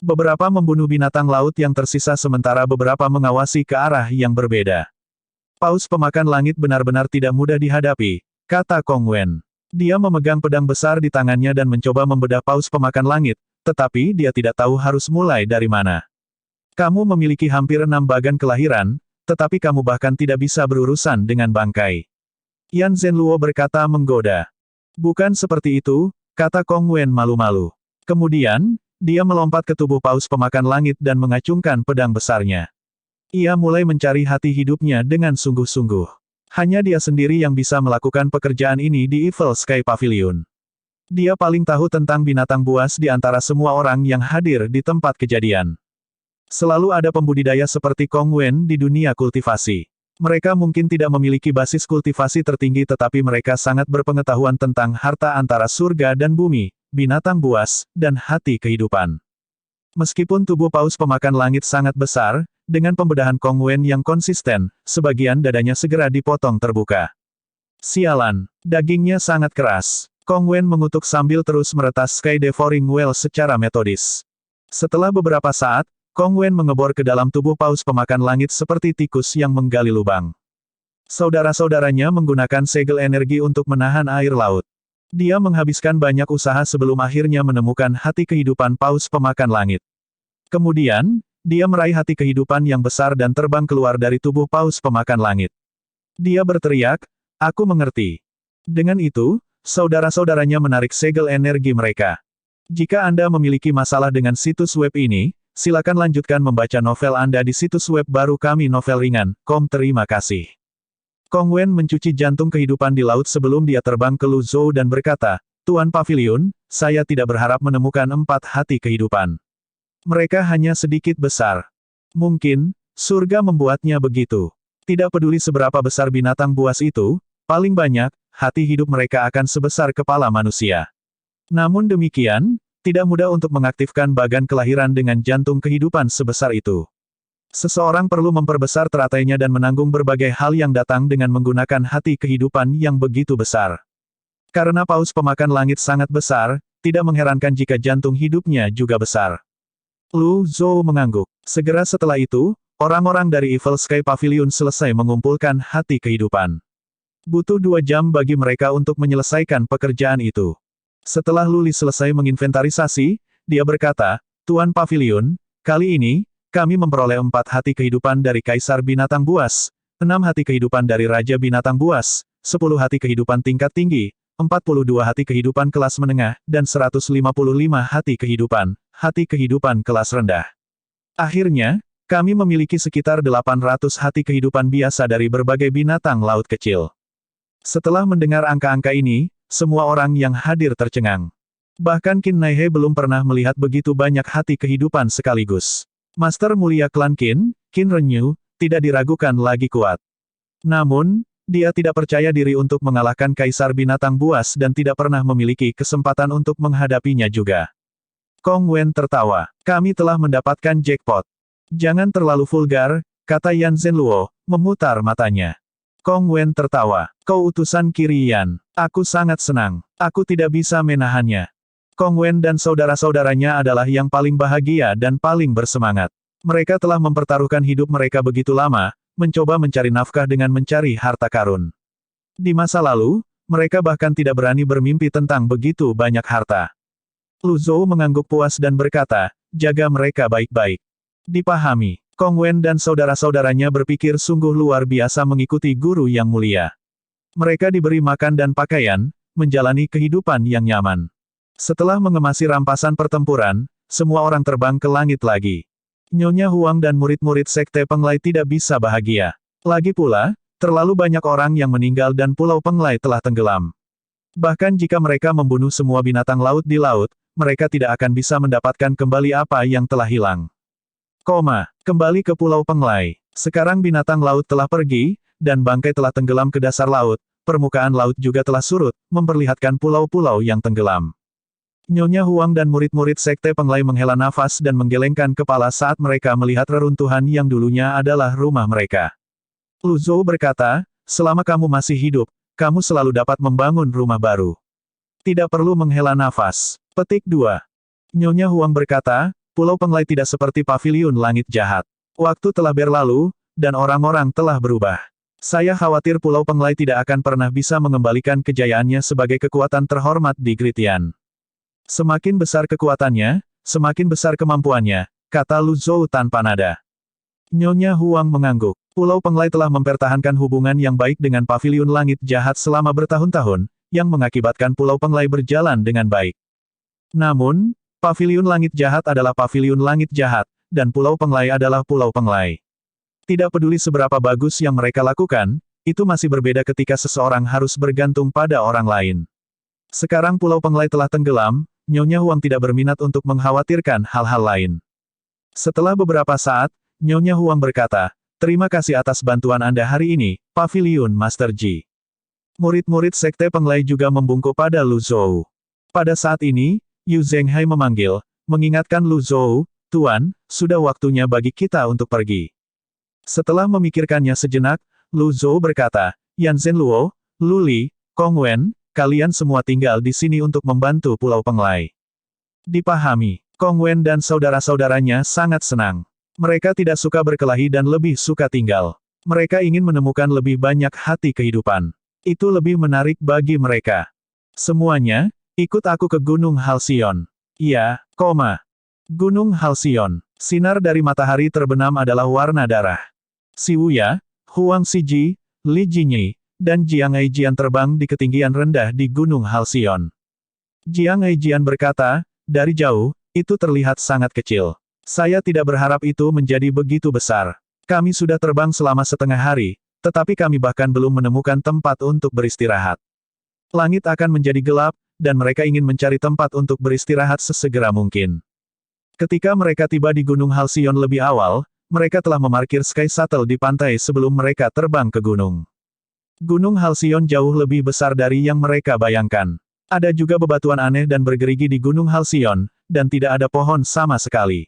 Beberapa membunuh binatang laut yang tersisa sementara beberapa mengawasi ke arah yang berbeda. Paus pemakan langit benar-benar tidak mudah dihadapi, kata Kong Wen. Dia memegang pedang besar di tangannya dan mencoba membedah Paus pemakan langit, tetapi dia tidak tahu harus mulai dari mana. Kamu memiliki hampir 6 bagan kelahiran, tetapi kamu bahkan tidak bisa berurusan dengan bangkai. Yan Zhenluo berkata menggoda. Bukan seperti itu, kata Kong Wen malu-malu. Kemudian, dia melompat ke tubuh Paus pemakan langit dan mengacungkan pedang besarnya. Ia mulai mencari hati hidupnya dengan sungguh-sungguh. Hanya dia sendiri yang bisa melakukan pekerjaan ini di Evil Sky Pavilion. Dia paling tahu tentang binatang buas di antara semua orang yang hadir di tempat kejadian. Selalu ada pembudidaya seperti Kong Wen di dunia kultivasi. Mereka mungkin tidak memiliki basis kultivasi tertinggi tetapi mereka sangat berpengetahuan tentang harta antara surga dan bumi, binatang buas, dan hati kehidupan. Meskipun tubuh Paus pemakan langit sangat besar, dengan pembedahan Kong Wen yang konsisten, sebagian dadanya segera dipotong terbuka. Sialan, dagingnya sangat keras. Kong Wen mengutuk sambil terus meretas Sky Devouring Well secara metodis. Setelah beberapa saat, Kong Wen mengebor ke dalam tubuh Paus pemakan langit seperti tikus yang menggali lubang. Saudara-saudaranya menggunakan segel energi untuk menahan air laut. Dia menghabiskan banyak usaha sebelum akhirnya menemukan hati kehidupan Paus pemakan langit. Kemudian, dia meraih hati kehidupan yang besar dan terbang keluar dari tubuh paus pemakan langit. Dia berteriak, "Aku mengerti." Dengan itu, saudara-saudaranya menarik segel energi mereka. Jika Anda memiliki masalah dengan situs web ini, silakan lanjutkan membaca novel Anda di situs web baru kami novelringan.com. Terima kasih. Kong Wen mencuci jantung kehidupan di laut sebelum dia terbang ke Lu Zhou dan berkata, "Tuan Pavilion, saya tidak berharap menemukan 4 hati kehidupan. Mereka hanya sedikit besar. Mungkin, surga membuatnya begitu. Tidak peduli seberapa besar binatang buas itu, paling banyak, hati hidup mereka akan sebesar kepala manusia. Namun demikian, tidak mudah untuk mengaktifkan bagan kelahiran dengan jantung kehidupan sebesar itu. Seseorang perlu memperbesar teratainya dan menanggung berbagai hal yang datang dengan menggunakan hati kehidupan yang begitu besar. Karena paus pemakan langit sangat besar, tidak mengherankan jika jantung hidupnya juga besar." Lu Zhou mengangguk. Segera setelah itu, orang-orang dari Evil Sky Pavilion selesai mengumpulkan hati kehidupan. Butuh 2 jam bagi mereka untuk menyelesaikan pekerjaan itu. Setelah Luli selesai menginventarisasi, dia berkata, "Tuan Pavilion, kali ini, kami memperoleh 4 hati kehidupan dari Kaisar Binatang Buas, 6 hati kehidupan dari Raja Binatang Buas, 10 hati kehidupan tingkat tinggi, 42 hati kehidupan kelas menengah, dan 155 hati kehidupan kelas rendah. Akhirnya, kami memiliki sekitar 800 hati kehidupan biasa dari berbagai binatang laut kecil." Setelah mendengar angka-angka ini, semua orang yang hadir tercengang. Bahkan Qin Naihe belum pernah melihat begitu banyak hati kehidupan sekaligus. Master mulia klan Qin, Qin Renyu, tidak diragukan lagi kuat. Namun, dia tidak percaya diri untuk mengalahkan Kaisar Binatang Buas dan tidak pernah memiliki kesempatan untuk menghadapinya juga. Kong Wen tertawa. "Kami telah mendapatkan jackpot." "Jangan terlalu vulgar," kata Yan Zhenluo, memutar matanya. Kong Wen tertawa. "Kau utusan Kiri Yan. Aku sangat senang. Aku tidak bisa menahannya." Kong Wen dan saudara-saudaranya adalah yang paling bahagia dan paling bersemangat. Mereka telah mempertaruhkan hidup mereka begitu lama, mencoba mencari nafkah dengan mencari harta karun. Di masa lalu, mereka bahkan tidak berani bermimpi tentang begitu banyak harta. Lu Zhou mengangguk puas dan berkata, "Jaga mereka baik-baik." Dipahami. Kong Wen dan saudara-saudaranya berpikir sungguh luar biasa mengikuti guru yang mulia. Mereka diberi makan dan pakaian, menjalani kehidupan yang nyaman. Setelah mengemasi rampasan pertempuran, semua orang terbang ke langit lagi. Nyonya Huang dan murid-murid Sekte Penglai tidak bisa bahagia. Lagi pula, terlalu banyak orang yang meninggal dan Pulau Penglai telah tenggelam. Bahkan jika mereka membunuh semua binatang laut di laut, mereka tidak akan bisa mendapatkan kembali apa yang telah hilang. Kembali ke Pulau Penglai. Sekarang binatang laut telah pergi, dan bangkai telah tenggelam ke dasar laut, permukaan laut juga telah surut, memperlihatkan pulau-pulau yang tenggelam. Nyonya Huang dan murid-murid Sekte Penglai menghela nafas dan menggelengkan kepala saat mereka melihat reruntuhan yang dulunya adalah rumah mereka. Lu Zhou berkata, "Selama kamu masih hidup, kamu selalu dapat membangun rumah baru. Tidak perlu menghela nafas." Petik 2. Nyonya Huang berkata, "Pulau Penglai tidak seperti paviliun langit jahat. Waktu telah berlalu, dan orang-orang telah berubah. Saya khawatir Pulau Penglai tidak akan pernah bisa mengembalikan kejayaannya sebagai kekuatan terhormat di Gritian. Semakin besar kekuatannya, semakin besar kemampuannya," kata Lu Zhou tanpa nada. Nyonya Huang mengangguk. Pulau Penglai telah mempertahankan hubungan yang baik dengan paviliun langit jahat selama bertahun-tahun, yang mengakibatkan Pulau Penglai berjalan dengan baik. Namun, paviliun langit jahat adalah paviliun langit jahat, dan Pulau Penglai adalah Pulau Penglai. Tidak peduli seberapa bagus yang mereka lakukan, itu masih berbeda ketika seseorang harus bergantung pada orang lain. Sekarang Pulau Penglai telah tenggelam, Nyonya Huang tidak berminat untuk mengkhawatirkan hal-hal lain. Setelah beberapa saat, Nyonya Huang berkata, "Terima kasih atas bantuan Anda hari ini, Paviliun Master Ji." Murid-murid Sekte Penglai juga membungkuk pada Lu Zhou. Pada saat ini, Yu Zhenghai memanggil, mengingatkan Lu Zhou, "Tuan, sudah waktunya bagi kita untuk pergi." Setelah memikirkannya sejenak, Lu Zhou berkata, "Yan Zhenluo, Lu Li, Kong Wen, kalian semua tinggal di sini untuk membantu Pulau Penglai." Dipahami. Kong Wen dan saudara-saudaranya sangat senang. Mereka tidak suka berkelahi dan lebih suka tinggal. Mereka ingin menemukan lebih banyak hati kehidupan. Itu lebih menarik bagi mereka. "Semuanya, ikut aku ke Gunung Halcyon." "Iya, Gunung Halcyon." Sinar dari matahari terbenam adalah warna darah. Si Wuya, Huang Siji, Li Jinyi, dan Jiang Aijian terbang di ketinggian rendah di Gunung Halcyon. Jiang Aijian berkata, dari jauh, itu terlihat sangat kecil. Saya tidak berharap itu menjadi begitu besar. Kami sudah terbang selama setengah hari, tetapi kami bahkan belum menemukan tempat untuk beristirahat. Langit akan menjadi gelap, dan mereka ingin mencari tempat untuk beristirahat sesegera mungkin. Ketika mereka tiba di Gunung Halcyon lebih awal, mereka telah memarkir Sky Shuttle di pantai sebelum mereka terbang ke gunung. Gunung Halcyon jauh lebih besar dari yang mereka bayangkan. Ada juga bebatuan aneh dan bergerigi di Gunung Halcyon, dan tidak ada pohon sama sekali.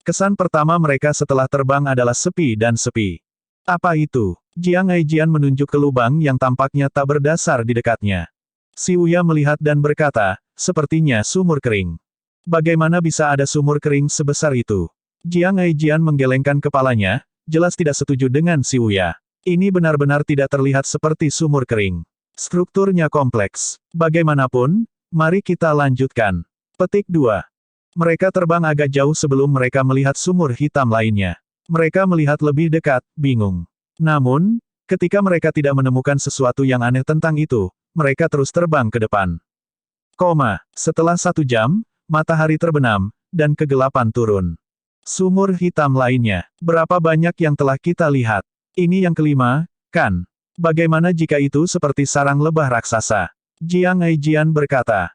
Kesan pertama mereka setelah terbang adalah sepi dan sepi. Apa itu? Jiang Aijian menunjuk ke lubang yang tampaknya tak berdasar di dekatnya. Si Wuya melihat dan berkata, sepertinya sumur kering. Bagaimana bisa ada sumur kering sebesar itu? Jiang Aijian menggelengkan kepalanya, jelas tidak setuju dengan si Wuya. Ini benar-benar tidak terlihat seperti sumur kering. Strukturnya kompleks. Bagaimanapun, mari kita lanjutkan. Petik 2. Mereka terbang agak jauh sebelum mereka melihat sumur hitam lainnya. Mereka melihat lebih dekat, bingung. Namun, ketika mereka tidak menemukan sesuatu yang aneh tentang itu, mereka terus terbang ke depan. Setelah 1 jam, matahari terbenam, dan kegelapan turun. Sumur hitam lainnya. Berapa banyak yang telah kita lihat? Ini yang kelima, kan? Bagaimana jika itu seperti sarang lebah raksasa? Jiang Aijian berkata.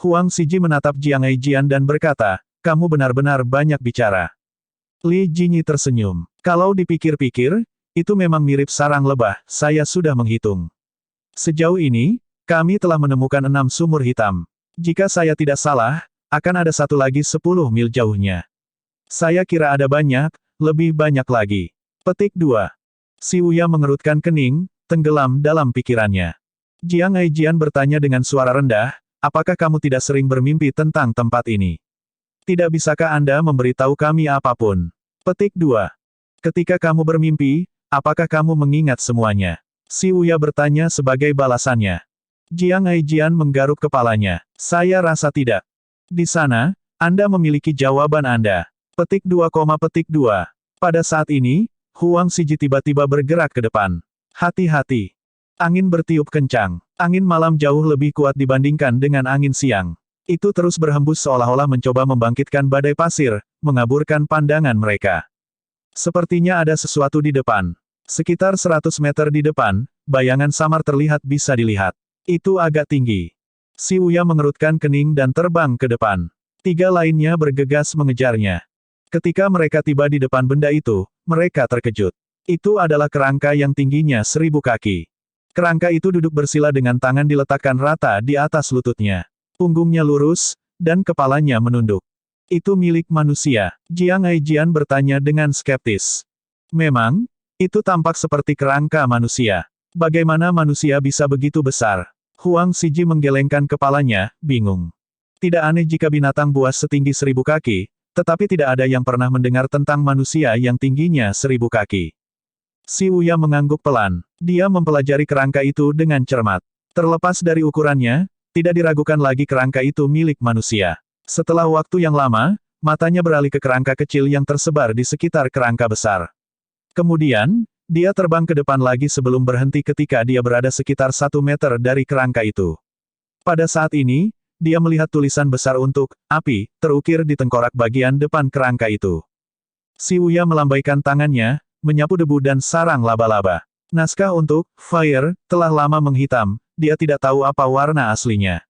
Huang Siji menatap Jiang Aijian dan berkata, kamu benar-benar banyak bicara. Li Jinyi tersenyum. Kalau dipikir-pikir, itu memang mirip sarang lebah, saya sudah menghitung. Sejauh ini, kami telah menemukan 6 sumur hitam. Jika saya tidak salah, akan ada satu lagi 10 mil jauhnya. Saya kira ada banyak, lebih banyak lagi. Petik 2. Si Wuya mengerutkan kening, tenggelam dalam pikirannya. Jiang Aijian bertanya dengan suara rendah, apakah kamu tidak sering bermimpi tentang tempat ini? Tidak bisakah Anda memberitahu kami apapun? Petik 2. Ketika kamu bermimpi, apakah kamu mengingat semuanya? Si Wuya bertanya sebagai balasannya. Jiang Aijian menggaruk kepalanya. Saya rasa tidak. Di sana, Anda memiliki jawaban Anda. Petik 2, petik 2. Pada saat ini, Huang Siji tiba-tiba bergerak ke depan. Hati-hati. Angin bertiup kencang. Angin malam jauh lebih kuat dibandingkan dengan angin siang. Itu terus berhembus seolah-olah mencoba membangkitkan badai pasir, mengaburkan pandangan mereka. Sepertinya ada sesuatu di depan. Sekitar 100 meter di depan, bayangan samar terlihat bisa dilihat. Itu agak tinggi. Si Wuya mengerutkan kening dan terbang ke depan. 3 lainnya bergegas mengejarnya. Ketika mereka tiba di depan benda itu, mereka terkejut. Itu adalah kerangka yang tingginya 1000 kaki. Kerangka itu duduk bersila dengan tangan diletakkan rata di atas lututnya. Punggungnya lurus, dan kepalanya menunduk. Itu milik manusia. Jiang Aijian bertanya dengan skeptis. Memang, itu tampak seperti kerangka manusia. Bagaimana manusia bisa begitu besar? Huang Siji menggelengkan kepalanya, bingung. Tidak aneh jika binatang buas setinggi 1000 kaki, tetapi tidak ada yang pernah mendengar tentang manusia yang tingginya 1000 kaki. Si Wuya mengangguk pelan. Dia mempelajari kerangka itu dengan cermat. Terlepas dari ukurannya, tidak diragukan lagi kerangka itu milik manusia. Setelah waktu yang lama, matanya beralih ke kerangka kecil yang tersebar di sekitar kerangka besar. Kemudian, dia terbang ke depan lagi sebelum berhenti ketika dia berada sekitar 1 meter dari kerangka itu. Pada saat ini, dia melihat tulisan besar untuk api terukir di tengkorak bagian depan kerangka itu. Si Wuya melambaikan tangannya, menyapu debu dan sarang laba-laba. Naskah untuk fire telah lama menghitam, dia tidak tahu apa warna aslinya.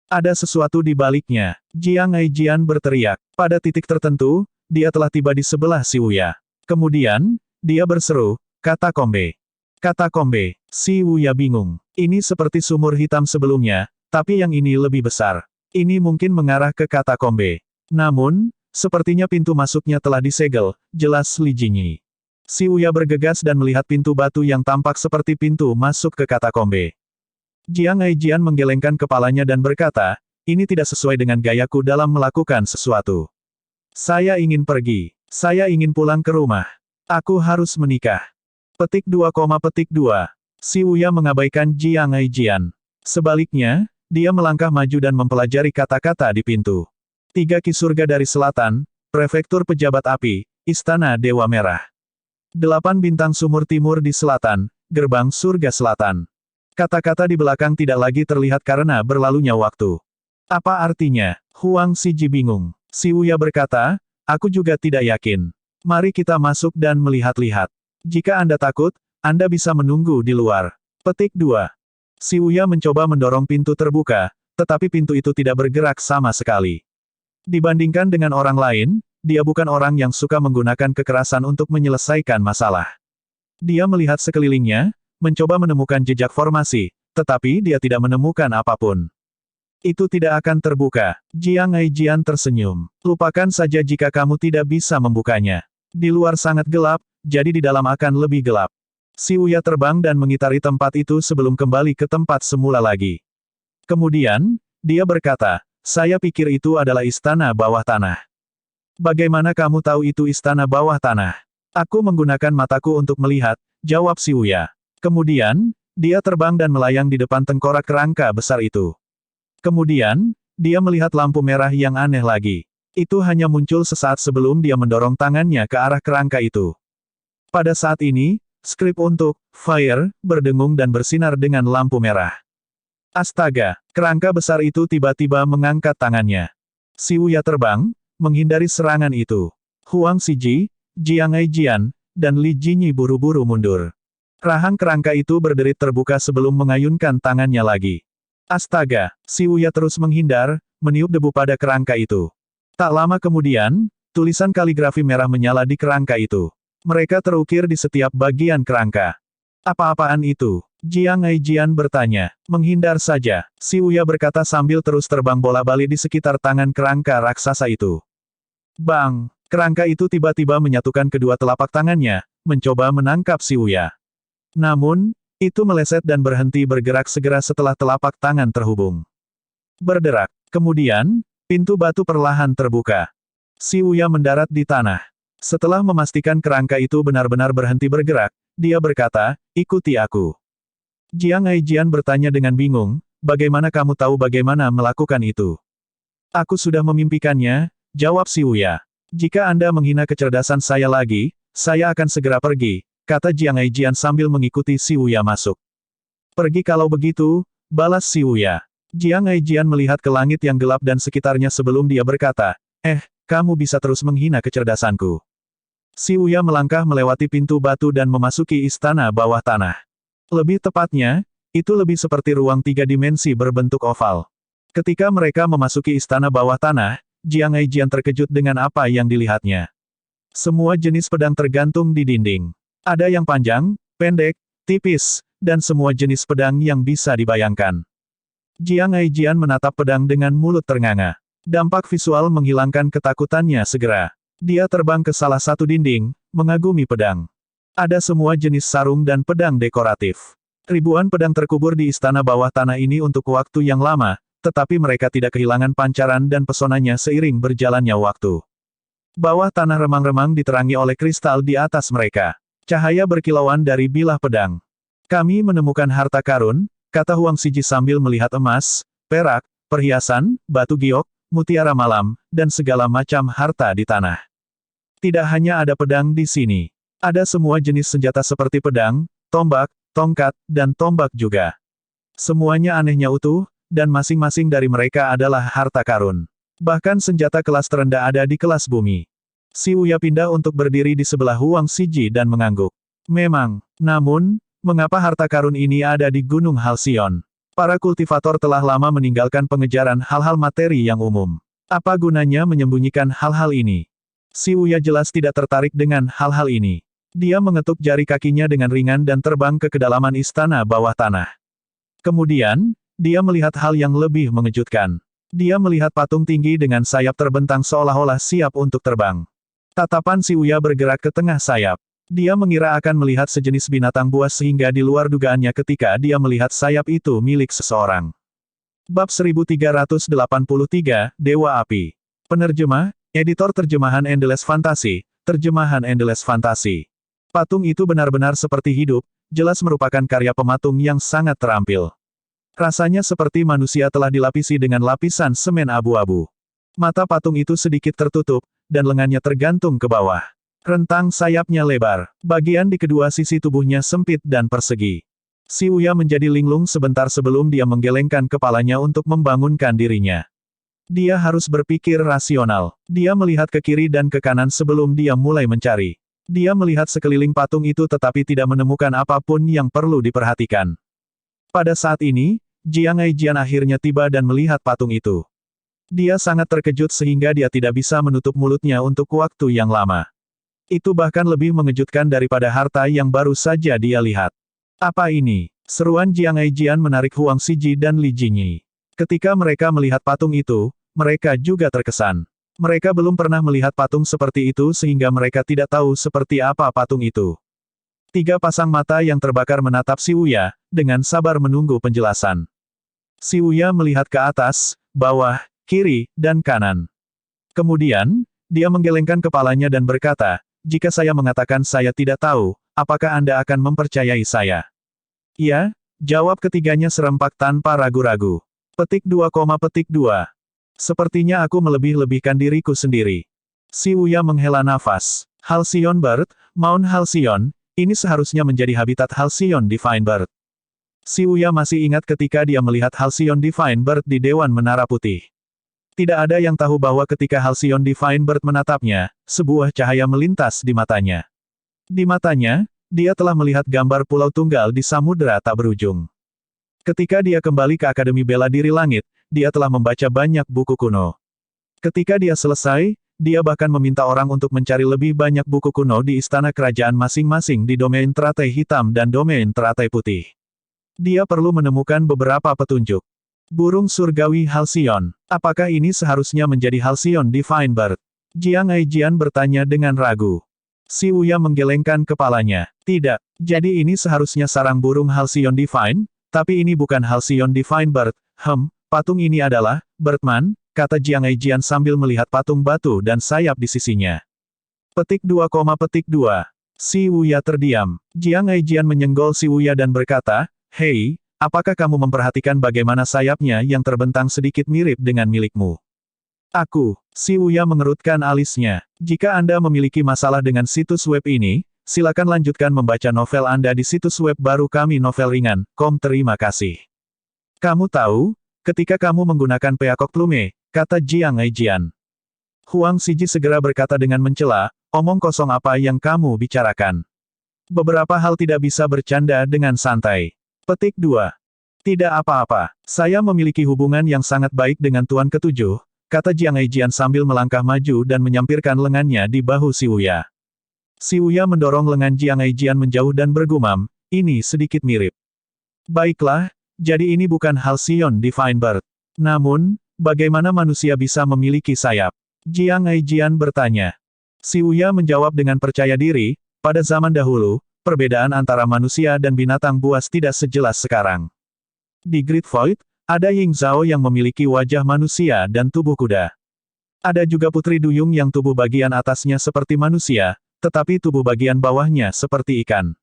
Ada sesuatu di baliknya. Jiang Aijian berteriak. Pada titik tertentu, dia telah tiba di sebelah si Wuya. Kemudian, dia berseru, katakombe. Katakombe. Si Wuya bingung. Ini seperti sumur hitam sebelumnya, tapi yang ini lebih besar. Ini mungkin mengarah ke katakombe. Namun, sepertinya pintu masuknya telah disegel, jelas Li Jinyi. Si Wuya bergegas dan melihat pintu batu yang tampak seperti pintu masuk ke katakombe. Jiang Aijian menggelengkan kepalanya dan berkata, ini tidak sesuai dengan gayaku dalam melakukan sesuatu. Saya ingin pergi. Saya ingin pulang ke rumah. Aku harus menikah. Petik 2, petik 2. Si Wuya mengabaikan Jiang Aijian. Sebaliknya, dia melangkah maju dan mempelajari kata-kata di pintu. 3 ki surga dari selatan, Prefektur Pejabat Api, Istana Dewa Merah. 8 bintang sumur timur di selatan, gerbang surga selatan. Kata-kata di belakang tidak lagi terlihat karena berlalunya waktu. Apa artinya? Huang Xiji bingung. Si Wuya berkata, aku juga tidak yakin. Mari kita masuk dan melihat-lihat. Jika Anda takut, Anda bisa menunggu di luar. Petik 2. Si Wuya mencoba mendorong pintu terbuka, tetapi pintu itu tidak bergerak sama sekali. Dibandingkan dengan orang lain, dia bukan orang yang suka menggunakan kekerasan untuk menyelesaikan masalah. Dia melihat sekelilingnya, mencoba menemukan jejak formasi, tetapi dia tidak menemukan apapun. Itu tidak akan terbuka. Jiang Aijian tersenyum. Lupakan saja jika kamu tidak bisa membukanya. Di luar sangat gelap, jadi di dalam akan lebih gelap. Si Wuya terbang dan mengitari tempat itu sebelum kembali ke tempat semula lagi. Kemudian, dia berkata, saya pikir itu adalah istana bawah tanah. Bagaimana kamu tahu itu istana bawah tanah? Aku menggunakan mataku untuk melihat, jawab si Wuya. Kemudian, dia terbang dan melayang di depan tengkorak kerangka besar itu. Kemudian, dia melihat lampu merah yang aneh lagi. Itu hanya muncul sesaat sebelum dia mendorong tangannya ke arah kerangka itu. Pada saat ini, skrip untuk Fire berdengung dan bersinar dengan lampu merah. Astaga, kerangka besar itu tiba-tiba mengangkat tangannya. Si Wuya terbang, menghindari serangan itu. Huang Xiji, Jiang Aijian, dan Li Jinyi buru-buru mundur. Rahang kerangka itu berderit terbuka sebelum mengayunkan tangannya lagi. Astaga, si Wuya terus menghindar, meniup debu pada kerangka itu. Tak lama kemudian, tulisan kaligrafi merah menyala di kerangka itu. Mereka terukir di setiap bagian kerangka. Apa-apaan itu? Jiang Aijian bertanya. Menghindar saja, si Wuya berkata sambil terus terbang bola-balik di sekitar tangan kerangka raksasa itu. Bang! Kerangka itu tiba-tiba menyatukan kedua telapak tangannya, mencoba menangkap si Wuya. Namun, itu meleset dan berhenti bergerak segera setelah telapak tangan terhubung. Berderak. Kemudian, pintu batu perlahan terbuka. Si Wuya mendarat di tanah. Setelah memastikan kerangka itu benar-benar berhenti bergerak, dia berkata, ikuti aku. Jiang Aijian bertanya dengan bingung, bagaimana kamu tahu bagaimana melakukan itu? Aku sudah memimpikannya, jawab si Wuya. Jika Anda menghina kecerdasan saya lagi, saya akan segera pergi, kata Jiang Aijian sambil mengikuti si Wuya masuk. Pergi kalau begitu, balas si Wuya. Jiang Aijian melihat ke langit yang gelap dan sekitarnya sebelum dia berkata, kamu bisa terus menghina kecerdasanku. Si Wuya melangkah melewati pintu batu dan memasuki istana bawah tanah. Lebih tepatnya, itu lebih seperti ruang 3 dimensi berbentuk oval. Ketika mereka memasuki istana bawah tanah, Jiang Aijian terkejut dengan apa yang dilihatnya. Semua jenis pedang tergantung di dinding. Ada yang panjang, pendek, tipis, dan semua jenis pedang yang bisa dibayangkan. Jiang Aijian menatap pedang dengan mulut ternganga. Dampak visual menghilangkan ketakutannya segera. Dia terbang ke salah satu dinding, mengagumi pedang. Ada semua jenis sarung dan pedang dekoratif. Ribuan pedang terkubur di istana bawah tanah ini untuk waktu yang lama, tetapi mereka tidak kehilangan pancaran dan pesonanya seiring berjalannya waktu. Bawah tanah remang-remang diterangi oleh kristal di atas mereka. Cahaya berkilauan dari bilah pedang. Kami menemukan harta karun, kata Huang Xiji sambil melihat emas, perak, perhiasan, batu giok, mutiara malam, dan segala macam harta di tanah. Tidak hanya ada pedang di sini. Ada semua jenis senjata seperti pedang, tombak, tongkat, dan tombak juga. Semuanya anehnya utuh, dan masing-masing dari mereka adalah harta karun. Bahkan senjata kelas terendah ada di kelas bumi. Si Wuya pindah untuk berdiri di sebelah Huang Xiji dan mengangguk. Memang, namun, mengapa harta karun ini ada di Gunung Halcyon? Para kultivator telah lama meninggalkan pengejaran hal-hal materi yang umum. Apa gunanya menyembunyikan hal-hal ini? Si Wuya jelas tidak tertarik dengan hal-hal ini. Dia mengetuk jari kakinya dengan ringan dan terbang ke kedalaman istana bawah tanah. Kemudian, dia melihat hal yang lebih mengejutkan. Dia melihat patung tinggi dengan sayap terbentang seolah-olah siap untuk terbang. Tatapan si Wuya bergerak ke tengah sayap. Dia mengira akan melihat sejenis binatang buas sehingga di luar dugaannya ketika dia melihat sayap itu milik seseorang. Bab 1383, Dewa Api. Penerjemah, Editor Terjemahan Endless Fantasy, Terjemahan Endless Fantasy. Patung itu benar-benar seperti hidup, jelas merupakan karya pematung yang sangat terampil. Rasanya seperti manusia telah dilapisi dengan lapisan semen abu-abu. Mata patung itu sedikit tertutup, dan lengannya tergantung ke bawah. Rentang sayapnya lebar. Bagian di kedua sisi tubuhnya sempit dan persegi. Si Wuya menjadi linglung sebentar sebelum dia menggelengkan kepalanya untuk membangunkan dirinya. Dia harus berpikir rasional. Dia melihat ke kiri dan ke kanan sebelum dia mulai mencari. Dia melihat sekeliling patung itu tetapi tidak menemukan apapun yang perlu diperhatikan. Pada saat ini, Jiang Aijian akhirnya tiba dan melihat patung itu. Dia sangat terkejut sehingga dia tidak bisa menutup mulutnya untuk waktu yang lama. Itu bahkan lebih mengejutkan daripada harta yang baru saja dia lihat. Apa ini? Seruan Jiang Aijian menarik Huang Xiji dan Li Jinyi. Ketika mereka melihat patung itu, mereka juga terkesan. Mereka belum pernah melihat patung seperti itu sehingga mereka tidak tahu seperti apa patung itu. Tiga pasang mata yang terbakar menatap Si Wuya, dengan sabar menunggu penjelasan. Si Wuya melihat ke atas, bawah, kiri, dan kanan. Kemudian, dia menggelengkan kepalanya dan berkata, jika saya mengatakan saya tidak tahu, apakah Anda akan mempercayai saya? Ya, jawab ketiganya serempak tanpa ragu-ragu. Petik 2, petik 2. Sepertinya aku melebih-lebihkan diriku sendiri. Si Wuya menghela nafas. Halcyon Bird, Mount Halcyon, ini seharusnya menjadi habitat Halcyon Divine Bird. Si Wuya masih ingat ketika dia melihat Halcyon Divine Bird di Dewan Menara Putih. Tidak ada yang tahu bahwa ketika Halcyon Divine Bird menatapnya, sebuah cahaya melintas di matanya. Di matanya, dia telah melihat gambar pulau tunggal di samudera tak berujung. Ketika dia kembali ke Akademi Bela Diri Langit, dia telah membaca banyak buku kuno. Ketika dia selesai, dia bahkan meminta orang untuk mencari lebih banyak buku kuno di istana kerajaan masing-masing di domain teratai hitam dan domain teratai putih. Dia perlu menemukan beberapa petunjuk. Burung surgawi Halcyon. Apakah ini seharusnya menjadi Halcyon Divine Bird? Jiang Aijian bertanya dengan ragu. Si Wuya menggelengkan kepalanya. Tidak, jadi ini seharusnya sarang burung Halcyon Divine, tapi ini bukan Halcyon Divine Bird. Patung ini adalah Birdman, kata Jiang Aijian sambil melihat patung batu dan sayap di sisinya. Petik 2, petik 2. Si Wuya terdiam. Jiang Aijian menyenggol Si Wuya dan berkata, hei, apakah kamu memperhatikan bagaimana sayapnya yang terbentang sedikit mirip dengan milikmu? Aku. Si Wuya mengerutkan alisnya. Jika Anda memiliki masalah dengan situs web ini, silakan lanjutkan membaca novel Anda di situs web baru kami novelringan.com. Terima kasih. Kamu tahu, ketika kamu menggunakan peakok plume, kata Jiang Aijian. Huang Xiji segera berkata dengan mencela, omong kosong apa yang kamu bicarakan. Beberapa hal tidak bisa bercanda dengan santai. Petik 2. Tidak apa-apa, saya memiliki hubungan yang sangat baik dengan Tuan Ketujuh, kata Jiang Aijian sambil melangkah maju dan menyampirkan lengannya di bahu Si Wuya. Si Wuya mendorong lengan Jiang Aijian menjauh dan bergumam, ini sedikit mirip. Baiklah, jadi ini bukan Halcyon Divine Bird. Namun, bagaimana manusia bisa memiliki sayap? Jiang Aijian bertanya. Si Wuya menjawab dengan percaya diri, pada zaman dahulu, perbedaan antara manusia dan binatang buas tidak sejelas sekarang. Di Great Void, ada Ying Zhao yang memiliki wajah manusia dan tubuh kuda. Ada juga Putri Duyung yang tubuh bagian atasnya seperti manusia, tetapi tubuh bagian bawahnya seperti ikan.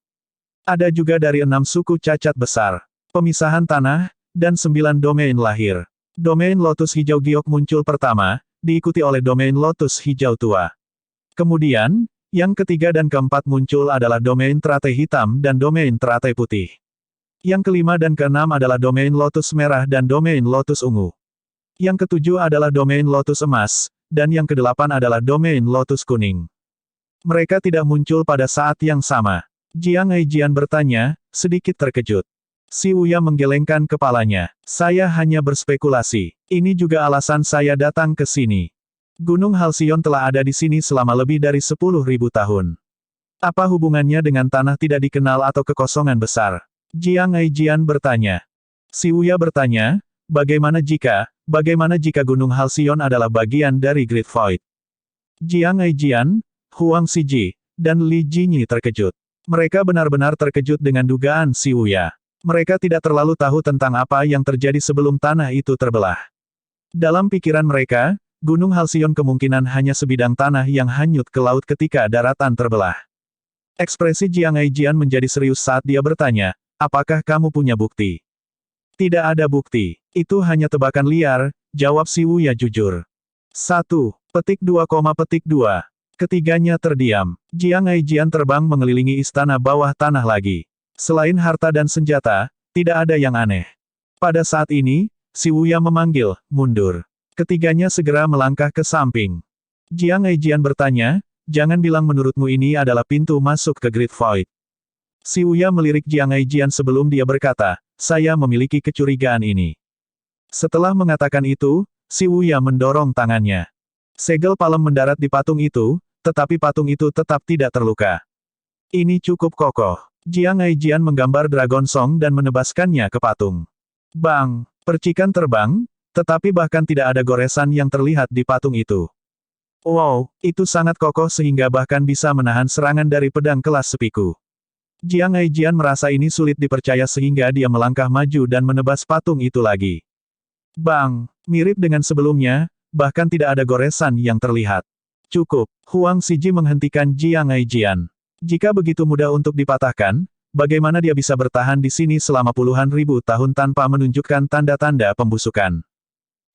Ada juga dari 6 suku cacat besar, pemisahan tanah, dan 9 domain lahir. Domain Lotus Hijau Giok muncul pertama, diikuti oleh domain Lotus Hijau Tua. Kemudian, yang ketiga dan keempat muncul adalah domain teratai hitam dan domain teratai putih. Yang kelima dan keenam adalah domain Lotus Merah dan domain Lotus Ungu. Yang ketujuh adalah domain Lotus Emas, dan yang kedelapan adalah domain Lotus Kuning. Mereka tidak muncul pada saat yang sama. Jiang Aijian bertanya, sedikit terkejut. Si Wuya menggelengkan kepalanya. Saya hanya berspekulasi. Ini juga alasan saya datang ke sini. Gunung Halcyon telah ada di sini selama lebih dari 10.000 tahun. Apa hubungannya dengan tanah tidak dikenal atau kekosongan besar? Jiang Aijian bertanya. Si Wuya bertanya, bagaimana jika Gunung Halcyon adalah bagian dari Great Void? Jiang Aijian, Huang Xiji, dan Li Jinyi terkejut. Mereka benar-benar terkejut dengan dugaan Si Wuya. Mereka tidak terlalu tahu tentang apa yang terjadi sebelum tanah itu terbelah. Dalam pikiran mereka, Gunung Halcyon kemungkinan hanya sebidang tanah yang hanyut ke laut ketika daratan terbelah. Ekspresi Jiang Aijian menjadi serius saat dia bertanya, apakah kamu punya bukti? Tidak ada bukti. Itu hanya tebakan liar, jawab Si Wuya jujur. 1. Petik 2. Ketiganya terdiam. Jiang Aijian terbang mengelilingi istana bawah tanah lagi. Selain harta dan senjata, tidak ada yang aneh. Pada saat ini, Si Wuya memanggil, mundur. Ketiganya segera melangkah ke samping. Jiang Aijian bertanya, jangan bilang menurutmu ini adalah pintu masuk ke Great Void. Si Wuya melirik Jiang Aijian sebelum dia berkata, saya memiliki kecurigaan ini. Setelah mengatakan itu, Si Wuya mendorong tangannya. Segel palem mendarat di patung itu, tetapi patung itu tetap tidak terluka. Ini cukup kokoh. Jiang Aijian menggambar Dragon Song dan menebaskannya ke patung. Bang! Percikan terbang, tetapi bahkan tidak ada goresan yang terlihat di patung itu. Wow, itu sangat kokoh sehingga bahkan bisa menahan serangan dari pedang kelas sepiku. Jiang Aijian merasa ini sulit dipercaya sehingga dia melangkah maju dan menebas patung itu lagi. Bang! Mirip dengan sebelumnya, bahkan tidak ada goresan yang terlihat. Cukup, Huang Xiji menghentikan Jiang Aijian. Jika begitu mudah untuk dipatahkan, bagaimana dia bisa bertahan di sini selama puluhan ribu tahun tanpa menunjukkan tanda-tanda pembusukan?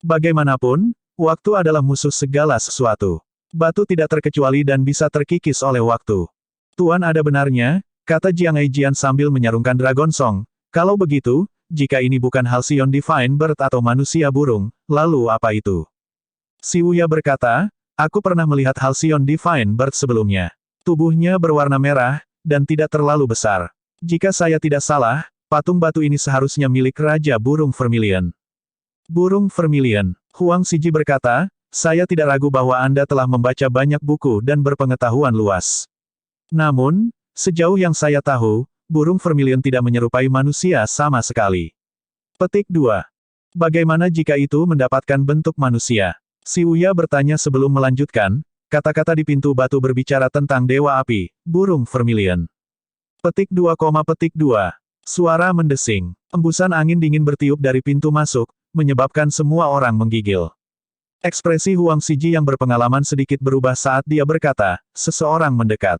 Bagaimanapun, waktu adalah musuh segala sesuatu. Batu tidak terkecuali dan bisa terkikis oleh waktu. Tuan ada benarnya, kata Jiang Aijian sambil menyarungkan Dragon Song. Kalau begitu, jika ini bukan Halcyon Divine Bird atau manusia burung, lalu apa itu? Si Wuya berkata, aku pernah melihat Halcyon Divine Bird sebelumnya. Tubuhnya berwarna merah, dan tidak terlalu besar. Jika saya tidak salah, patung batu ini seharusnya milik Raja Burung Vermilion. Burung Vermilion, Huang Xiji berkata, saya tidak ragu bahwa Anda telah membaca banyak buku dan berpengetahuan luas. Namun, sejauh yang saya tahu, Burung Vermilion tidak menyerupai manusia sama sekali. Petik 2. Bagaimana jika itu mendapatkan bentuk manusia? Si Wuya bertanya sebelum melanjutkan, kata-kata di pintu batu berbicara tentang Dewa Api, Burung Vermilion. Petik 2. Suara mendesing. Embusan angin dingin bertiup dari pintu masuk, menyebabkan semua orang menggigil. Ekspresi Huang Xiji yang berpengalaman sedikit berubah saat dia berkata, seseorang mendekat.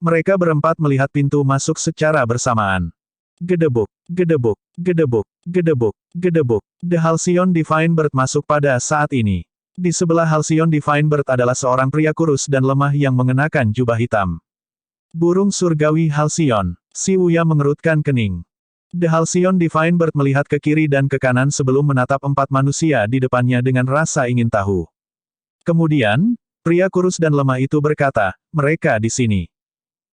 Mereka berempat melihat pintu masuk secara bersamaan. Gedebuk, gedebuk, gedebuk, gedebuk, gedebuk. The Halcyon Divine Bird masuk pada saat ini. Di sebelah Halcyon Divine Bird adalah seorang pria kurus dan lemah yang mengenakan jubah hitam. Burung surgawi Halcyon. Si Wuya mengerutkan kening. The Halcyon Divine Bird melihat ke kiri dan ke kanan sebelum menatap empat manusia di depannya dengan rasa ingin tahu. Kemudian, pria kurus dan lemah itu berkata, mereka di sini.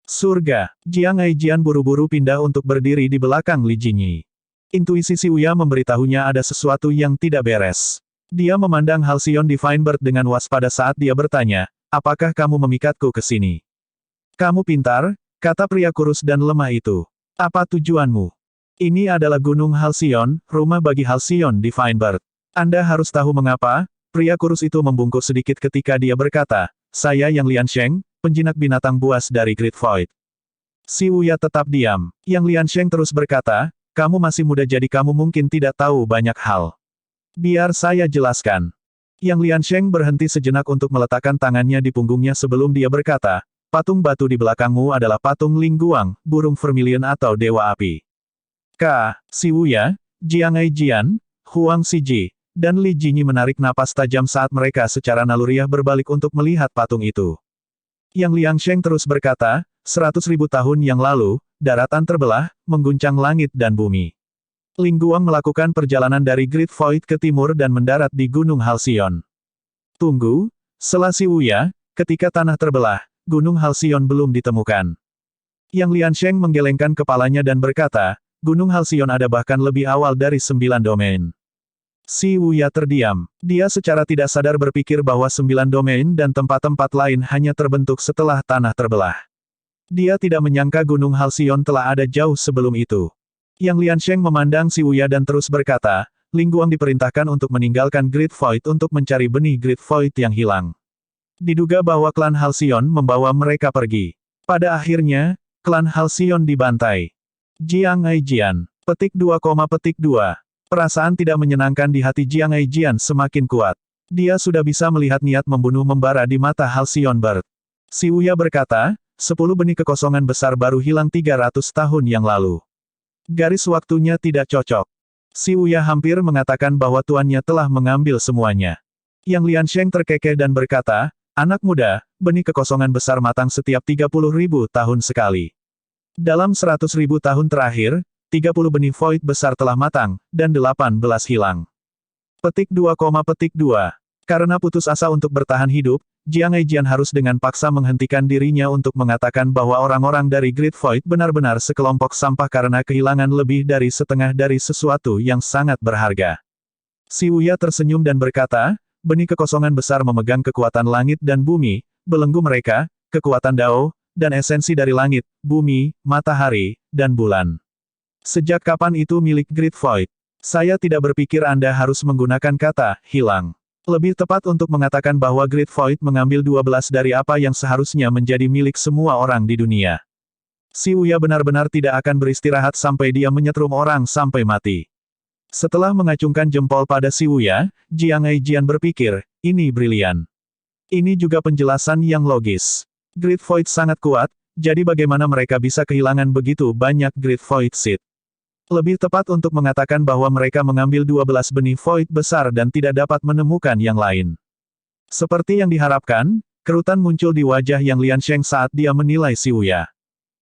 Surga. Jiang Aijian buru-buru pindah untuk berdiri di belakang Li Jinyi. Intuisi Si Wuya memberitahunya ada sesuatu yang tidak beres. Dia memandang Halcyon Divine Bird dengan waspada saat dia bertanya, apakah kamu memikatku ke sini? Kamu pintar, kata pria kurus dan lemah itu. Apa tujuanmu? Ini adalah Gunung Halcyon, rumah bagi Halcyon Divine Bird. Anda harus tahu mengapa, pria kurus itu membungkuk sedikit ketika dia berkata, saya Yang Liansheng, penjinak binatang buas dari Great Void. Si Wuya tetap diam. Yang Liansheng terus berkata, kamu masih muda jadi kamu mungkin tidak tahu banyak hal. Biar saya jelaskan. Yang Liansheng berhenti sejenak untuk meletakkan tangannya di punggungnya sebelum dia berkata, patung batu di belakangmu adalah patung Ling Guang, Burung Vermilion atau Dewa Api. Si Wuya, Jiang Aijian, Huang Xiji, dan Li Jinyi menarik napas tajam saat mereka secara naluriah berbalik untuk melihat patung itu. Yang Liansheng terus berkata, 100.000 tahun yang lalu, daratan terbelah, mengguncang langit dan bumi. Ling Guang melakukan perjalanan dari Great Void ke timur dan mendarat di Gunung Halcyon. Tunggu, sela Si Wuya, ketika tanah terbelah, Gunung Halcyon belum ditemukan. Yang Liansheng menggelengkan kepalanya dan berkata, Gunung Halcyon ada bahkan lebih awal dari 9 domain. Si Wuya terdiam. Dia secara tidak sadar berpikir bahwa 9 domain dan tempat-tempat lain hanya terbentuk setelah tanah terbelah. Dia tidak menyangka Gunung Halcyon telah ada jauh sebelum itu. Yang Liansheng memandang Si Wuya dan terus berkata, Ling Guang diperintahkan untuk meninggalkan Great Void untuk mencari benih Great Void yang hilang. Diduga bahwa klan Halcyon membawa mereka pergi. Pada akhirnya, klan Halcyon dibantai. Jiang Aijian. Petik 2. Perasaan tidak menyenangkan di hati Jiang Aijian semakin kuat. Dia sudah bisa melihat niat membunuh membara di mata Halcyon Bird. Si Wuya berkata, 10 benih kekosongan besar baru hilang 300 tahun yang lalu. Garis waktunya tidak cocok. Si Wuya hampir mengatakan bahwa tuannya telah mengambil semuanya. Yang Liansheng terkekeh dan berkata, anak muda, benih kekosongan besar matang setiap 30.000 tahun sekali. Dalam 100.000 tahun terakhir, 30 benih void besar telah matang, dan 18 hilang. Petik 2, petik 2. Karena putus asa untuk bertahan hidup, Jiang Eijian harus dengan paksa menghentikan dirinya untuk mengatakan bahwa orang-orang dari Great Void benar-benar sekelompok sampah karena kehilangan lebih dari setengah dari sesuatu yang sangat berharga. Si Wuya tersenyum dan berkata, benih kekosongan besar memegang kekuatan langit dan bumi, belenggu mereka, kekuatan Dao, dan esensi dari langit, bumi, matahari, dan bulan. Sejak kapan itu milik Great Void? Saya tidak berpikir Anda harus menggunakan kata, hilang. Lebih tepat untuk mengatakan bahwa Great Void mengambil 12 dari apa yang seharusnya menjadi milik semua orang di dunia. Si Wuya benar-benar tidak akan beristirahat sampai dia menyetrum orang sampai mati. Setelah mengacungkan jempol pada si Wuya, Jiang Eijian berpikir, ini brilian. Ini juga penjelasan yang logis. Great Void sangat kuat, jadi bagaimana mereka bisa kehilangan begitu banyak Great Void Seed? Lebih tepat untuk mengatakan bahwa mereka mengambil 12 benih Void besar dan tidak dapat menemukan yang lain. Seperti yang diharapkan, kerutan muncul di wajah Yang Liansheng saat dia menilai si Wuya.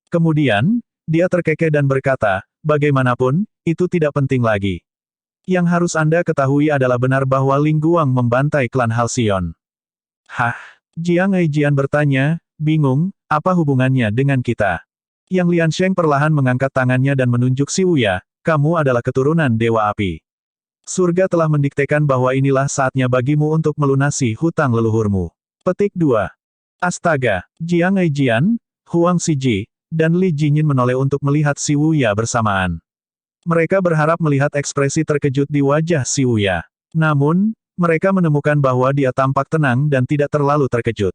Kemudian, dia terkekeh dan berkata, bagaimanapun, itu tidak penting lagi. Yang harus Anda ketahui adalah benar bahwa Ling Guang membantai klan Halcyon. Hah? Jiang Eijian bertanya, bingung, apa hubungannya dengan kita? Yang Liansheng perlahan mengangkat tangannya dan menunjuk si Wuya, kamu adalah keturunan Dewa Api. Surga telah mendiktekan bahwa inilah saatnya bagimu untuk melunasi hutang leluhurmu. Petik 2. Astaga, Jiang Eijian, Huang Xiji, dan Li Jinyin menoleh untuk melihat si Wuya bersamaan. Mereka berharap melihat ekspresi terkejut di wajah si Wuya. Namun, mereka menemukan bahwa dia tampak tenang dan tidak terlalu terkejut.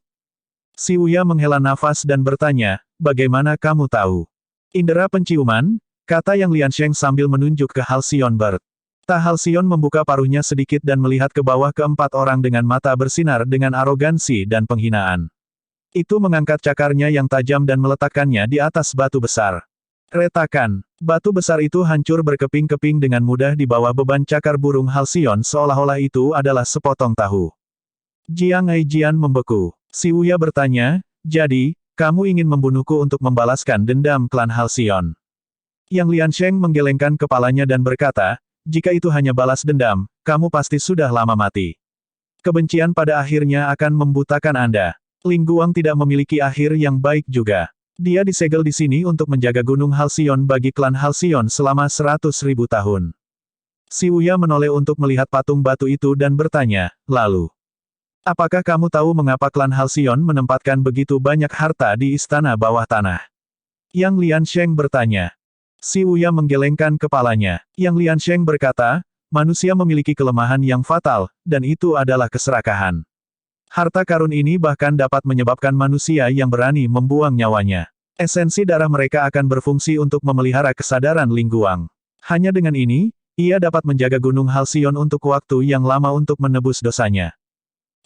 Si Wuya menghela nafas dan bertanya, bagaimana kamu tahu? Indera penciuman, kata Yang Liansheng sambil menunjuk ke Halcyon Bird. Halcyon membuka paruhnya sedikit dan melihat ke bawah keempat orang dengan mata bersinar dengan arogansi dan penghinaan. Itu mengangkat cakarnya yang tajam dan meletakkannya di atas batu besar. Retakan. Batu besar itu hancur berkeping-keping dengan mudah di bawah beban cakar burung Halcyon seolah-olah itu adalah sepotong tahu. Jiang Eijian membeku. Si Wuya bertanya, jadi, kamu ingin membunuhku untuk membalaskan dendam klan Halcyon? Yang Liansheng menggelengkan kepalanya dan berkata, jika itu hanya balas dendam, kamu pasti sudah lama mati. Kebencian pada akhirnya akan membutakan Anda. Ling Guang tidak memiliki akhir yang baik juga. Dia disegel di sini untuk menjaga Gunung Halcyon bagi klan Halcyon selama 100.000 tahun. Si Wuya menoleh untuk melihat patung batu itu dan bertanya, lalu, apakah kamu tahu mengapa klan Halcyon menempatkan begitu banyak harta di istana bawah tanah? Yang Liansheng bertanya. Si Wuya menggelengkan kepalanya. Yang Liansheng berkata, manusia memiliki kelemahan yang fatal, dan itu adalah keserakahan. Harta karun ini bahkan dapat menyebabkan manusia yang berani membuang nyawanya. Esensi darah mereka akan berfungsi untuk memelihara kesadaran Ling Guang. Hanya dengan ini, ia dapat menjaga Gunung Halcyon untuk waktu yang lama untuk menebus dosanya.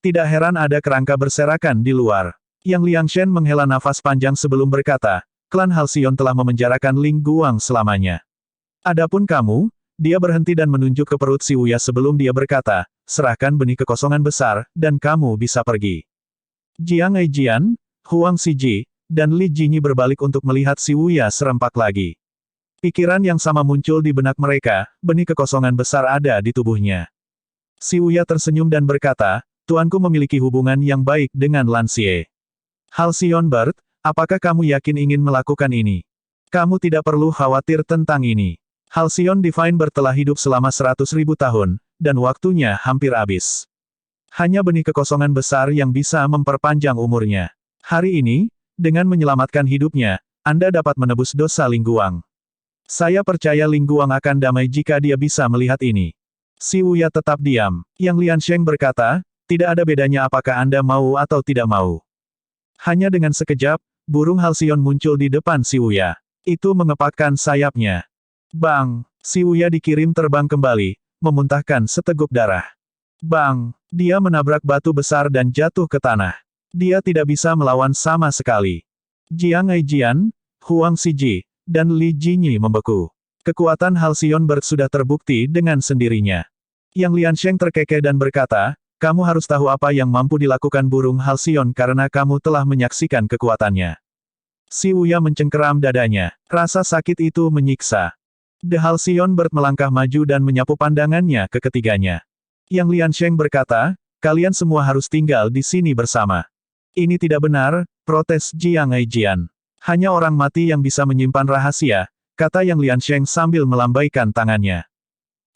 Tidak heran ada kerangka berserakan di luar. Yang Liangshen menghela nafas panjang sebelum berkata, klan Halcyon telah memenjarakan Ling Guang selamanya. Adapun kamu, dia berhenti dan menunjuk ke perut si Wuya sebelum dia berkata, serahkan benih kekosongan besar, dan kamu bisa pergi. Jiang Eijian, Huang Xiji, dan Li Jinyi berbalik untuk melihat si Wuya serempak lagi. Pikiran yang sama muncul di benak mereka, benih kekosongan besar ada di tubuhnya. Si Wuya tersenyum dan berkata, tuanku memiliki hubungan yang baik dengan Lan Xie. Halcyon Bird, apakah kamu yakin ingin melakukan ini? Kamu tidak perlu khawatir tentang ini. Halcyon Divine Bird telah hidup selama 100.000 tahun, dan waktunya hampir habis. Hanya benih kekosongan besar yang bisa memperpanjang umurnya. Hari ini, dengan menyelamatkan hidupnya, Anda dapat menebus dosa Ling Guang. Saya percaya Ling Guang akan damai jika dia bisa melihat ini. Si Wuya tetap diam. Yang Liansheng berkata, tidak ada bedanya apakah Anda mau atau tidak mau. Hanya dengan sekejap, burung Halcyon muncul di depan si Wuya. Itu mengepakkan sayapnya. Bang! Si Wuya dikirim terbang kembali, memuntahkan seteguk darah. Bang! Dia menabrak batu besar dan jatuh ke tanah. Dia tidak bisa melawan sama sekali. Jiang Eijian, Huang Xiji, dan Li Jinyi membeku. Kekuatan Halcyon Bird sudah terbukti dengan sendirinya. Yang Liansheng terkekeh dan berkata, kamu harus tahu apa yang mampu dilakukan burung Halcyon karena kamu telah menyaksikan kekuatannya. Si Wuya mencengkeram dadanya. Rasa sakit itu menyiksa. The Halcyon Bird melangkah maju dan menyapu pandangannya ke ketiganya. Yang Liansheng berkata, kalian semua harus tinggal di sini bersama. Ini tidak benar, protes Jiang Aijian. Hanya orang mati yang bisa menyimpan rahasia, kata Yang Liansheng sambil melambaikan tangannya.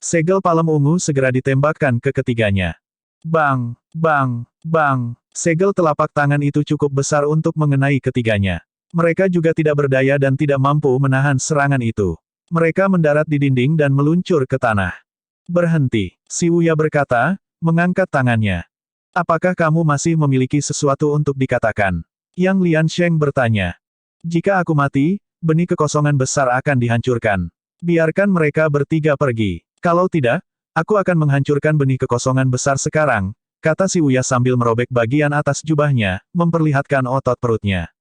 Segel palem ungu segera ditembakkan ke ketiganya. Bang, bang, bang, segel telapak tangan itu cukup besar untuk mengenai ketiganya. Mereka juga tidak berdaya dan tidak mampu menahan serangan itu. Mereka mendarat di dinding dan meluncur ke tanah. Berhenti, si Wuya berkata, mengangkat tangannya. Apakah kamu masih memiliki sesuatu untuk dikatakan? Yang Liansheng bertanya. Jika aku mati, benih kekosongan besar akan dihancurkan. Biarkan mereka bertiga pergi. Kalau tidak, aku akan menghancurkan benih kekosongan besar sekarang, kata si Wuya sambil merobek bagian atas jubahnya, memperlihatkan otot perutnya.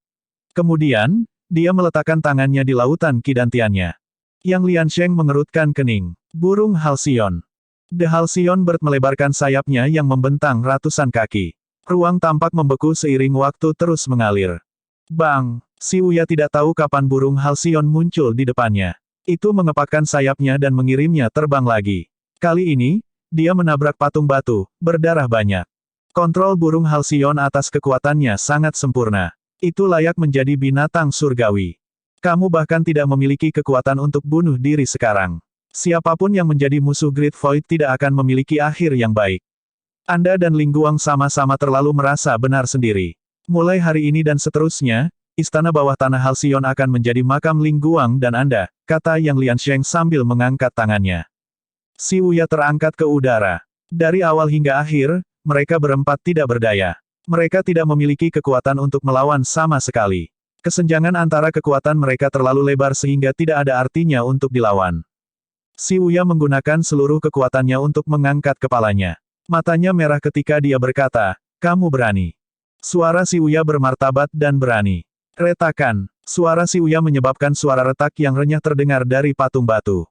Kemudian, dia meletakkan tangannya di lautan kidantiannya. Yang Liansheng mengerutkan kening. Burung Halcyon. The Halcyon Bird melebarkan sayapnya yang membentang ratusan kaki. Ruang tampak membeku seiring waktu terus mengalir. Bang! Si Wuya tidak tahu kapan burung Halcyon muncul di depannya. Itu mengepakkan sayapnya dan mengirimnya terbang lagi. Kali ini, dia menabrak patung batu, berdarah banyak. Kontrol burung Halcyon atas kekuatannya sangat sempurna. Itu layak menjadi binatang surgawi. Kamu bahkan tidak memiliki kekuatan untuk bunuh diri sekarang. Siapapun yang menjadi musuh Great Void tidak akan memiliki akhir yang baik. Anda dan Ling Guang sama-sama terlalu merasa benar sendiri. Mulai hari ini dan seterusnya, istana bawah tanah Halcyon akan menjadi makam Ling Guang dan Anda, kata Yang Liansheng sambil mengangkat tangannya. Si Wuya terangkat ke udara. Dari awal hingga akhir, mereka berempat tidak berdaya. Mereka tidak memiliki kekuatan untuk melawan sama sekali. Kesenjangan antara kekuatan mereka terlalu lebar sehingga tidak ada artinya untuk dilawan. Si Wuya menggunakan seluruh kekuatannya untuk mengangkat kepalanya. Matanya merah ketika dia berkata, kamu berani. Suara si Wuya bermartabat dan berani. Retakan. Suara si Wuya menyebabkan suara retak yang renyah terdengar dari patung batu.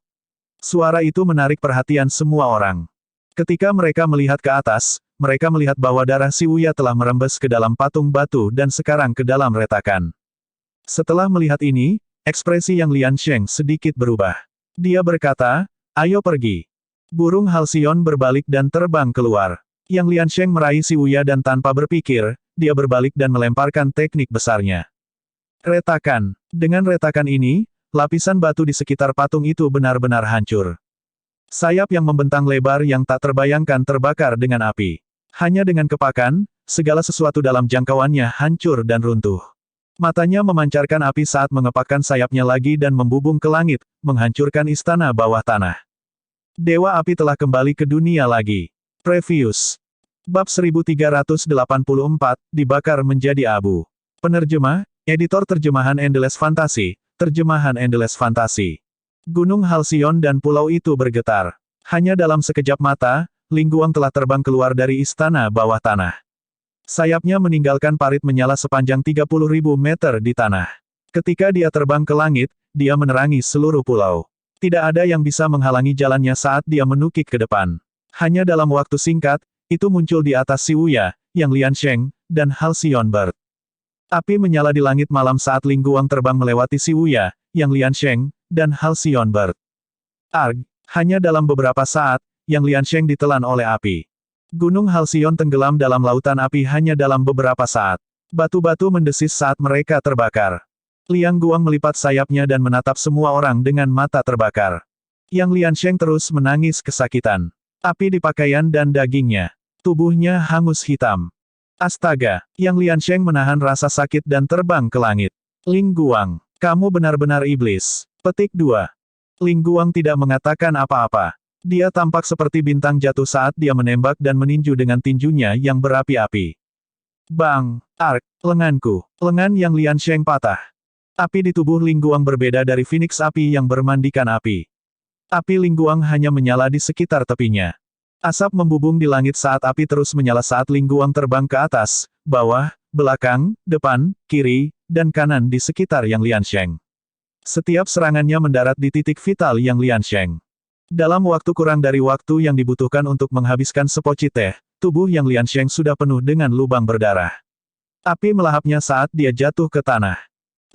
Suara itu menarik perhatian semua orang. Ketika mereka melihat ke atas, mereka melihat bahwa darah si Wuya telah merembes ke dalam patung batu dan sekarang ke dalam retakan. Setelah melihat ini, ekspresi Yang Liansheng sedikit berubah. Dia berkata, ayo pergi. Burung Halcyon berbalik dan terbang keluar. Yang Liansheng meraih si Wuya dan tanpa berpikir, dia berbalik dan melemparkan teknik besarnya. Retakan. Dengan retakan ini, lapisan batu di sekitar patung itu benar-benar hancur. Sayap yang membentang lebar yang tak terbayangkan terbakar dengan api. Hanya dengan kepakan, segala sesuatu dalam jangkauannya hancur dan runtuh. Matanya memancarkan api saat mengepakkan sayapnya lagi dan membubung ke langit, menghancurkan istana bawah tanah. Dewa Api telah kembali ke dunia lagi. Previous. Bab 1384, dibakar menjadi abu. Penerjemah, editor terjemahan Endless Fantasy, terjemahan Endless Fantasy. Gunung Halcyon dan pulau itu bergetar. Hanya dalam sekejap mata, Ling Guang telah terbang keluar dari istana bawah tanah. Sayapnya meninggalkan parit menyala sepanjang 30.000 meter di tanah. Ketika dia terbang ke langit, dia menerangi seluruh pulau. Tidak ada yang bisa menghalangi jalannya saat dia menukik ke depan. Hanya dalam waktu singkat, itu muncul di atas si Wuya, Yang Liansheng, dan Halcyon Bird. Api menyala di langit malam saat Ling Guang terbang melewati si Wuya, Yang Liansheng, dan Halcyon Bird. Arg! Hanya dalam beberapa saat, Yang Liansheng ditelan oleh api. Gunung Halcyon tenggelam dalam lautan api hanya dalam beberapa saat. Batu-batu mendesis saat mereka terbakar. Liang Guang melipat sayapnya dan menatap semua orang dengan mata terbakar. Yang Liansheng terus menangis kesakitan. Api di pakaian dan dagingnya. Tubuhnya hangus hitam. Astaga! Yang Liansheng menahan rasa sakit dan terbang ke langit. Ling Guang, kamu benar-benar iblis. Petik 2. Ling Guang tidak mengatakan apa-apa. Dia tampak seperti bintang jatuh saat dia menembak dan meninju dengan tinjunya yang berapi-api. Bang! Ark! Lenganku! Lengan Yang Liansheng patah. Api di tubuh Ling Guang berbeda dari Phoenix api yang bermandikan api. Api Ling Guang hanya menyala di sekitar tepinya. Asap membubung di langit saat api terus menyala saat Ling Guang terbang ke atas, bawah, belakang, depan, kiri, dan kanan di sekitar Yang Liansheng. Setiap serangannya mendarat di titik vital Yang Liansheng. Dalam waktu kurang dari waktu yang dibutuhkan untuk menghabiskan sepoci teh, tubuh Yang Liansheng sudah penuh dengan lubang berdarah. Api melahapnya saat dia jatuh ke tanah.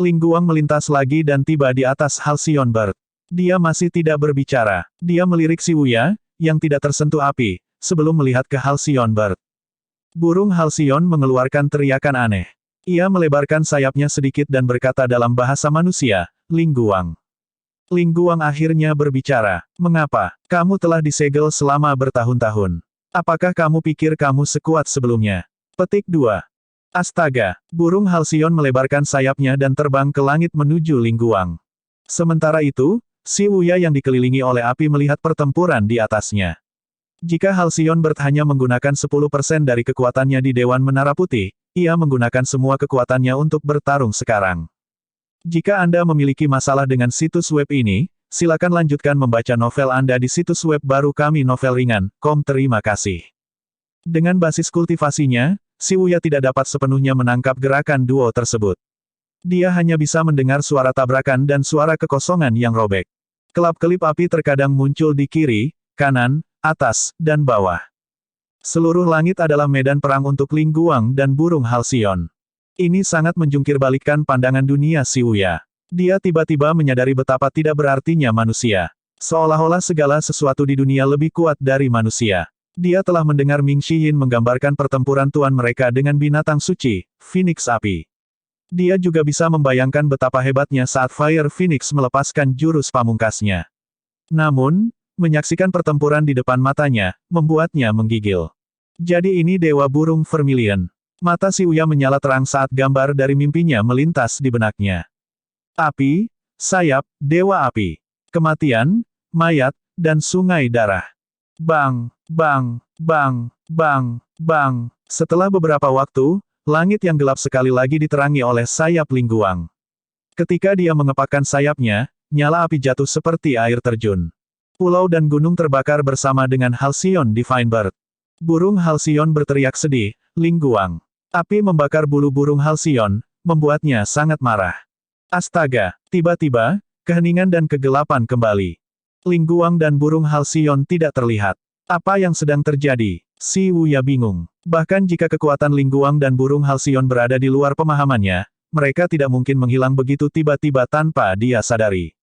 Ling Guang melintas lagi dan tiba di atas Halcyon Bird. Dia masih tidak berbicara. Dia melirik Si Wuya, yang tidak tersentuh api, sebelum melihat ke Halcyon Bird. Burung Halcyon mengeluarkan teriakan aneh. Ia melebarkan sayapnya sedikit dan berkata dalam bahasa manusia, Ling Guang. Ling Guang akhirnya berbicara. Mengapa? Kamu telah disegel selama bertahun-tahun. Apakah kamu pikir kamu sekuat sebelumnya? Petik 2. Astaga! Burung Halcyon melebarkan sayapnya dan terbang ke langit menuju Ling Guang. Sementara itu, Si Wuya yang dikelilingi oleh api melihat pertempuran di atasnya. Jika Halcyon Bird hanya menggunakan 10% dari kekuatannya di Dewan Menara Putih, ia menggunakan semua kekuatannya untuk bertarung sekarang. Jika Anda memiliki masalah dengan situs web ini, silakan lanjutkan membaca novel Anda di situs web baru kami novelringan.com. Terima kasih. Dengan basis kultivasinya, Si Wuya tidak dapat sepenuhnya menangkap gerakan duo tersebut. Dia hanya bisa mendengar suara tabrakan dan suara kekosongan yang robek. Kelap-kelip api terkadang muncul di kiri, kanan, atas, dan bawah. Seluruh langit adalah medan perang untuk Ling Guang dan burung Halcyon. Ini sangat menjungkirbalikkan pandangan dunia Si Wuya. Dia tiba-tiba menyadari betapa tidak berartinya manusia. Seolah-olah segala sesuatu di dunia lebih kuat dari manusia. Dia telah mendengar Ming Shiyin menggambarkan pertempuran tuan mereka dengan binatang suci, Phoenix Api. Dia juga bisa membayangkan betapa hebatnya saat Fire Phoenix melepaskan jurus pamungkasnya. Namun, menyaksikan pertempuran di depan matanya, membuatnya menggigil. Jadi ini Dewa Burung Vermilion. Mata Si Wuya menyala terang saat gambar dari mimpinya melintas di benaknya. Api, sayap, Dewa Api. Kematian, mayat, dan sungai darah. Bang, bang, bang, bang, bang. Setelah beberapa waktu, langit yang gelap sekali lagi diterangi oleh sayap Ling Guang. Ketika dia mengepakkan sayapnya, nyala api jatuh seperti air terjun. Pulau dan gunung terbakar bersama dengan Halcyon Divine Bird. Burung Halcyon berteriak sedih, Ling Guang. Api membakar bulu burung Halcyon, membuatnya sangat marah. Astaga! Tiba-tiba, keheningan dan kegelapan kembali. Ling Guang dan burung Halcyon tidak terlihat. Apa yang sedang terjadi? Si Wuya bingung. Bahkan jika kekuatan Ling Guang dan burung Halcyon berada di luar pemahamannya, mereka tidak mungkin menghilang begitu tiba-tiba tanpa dia sadari.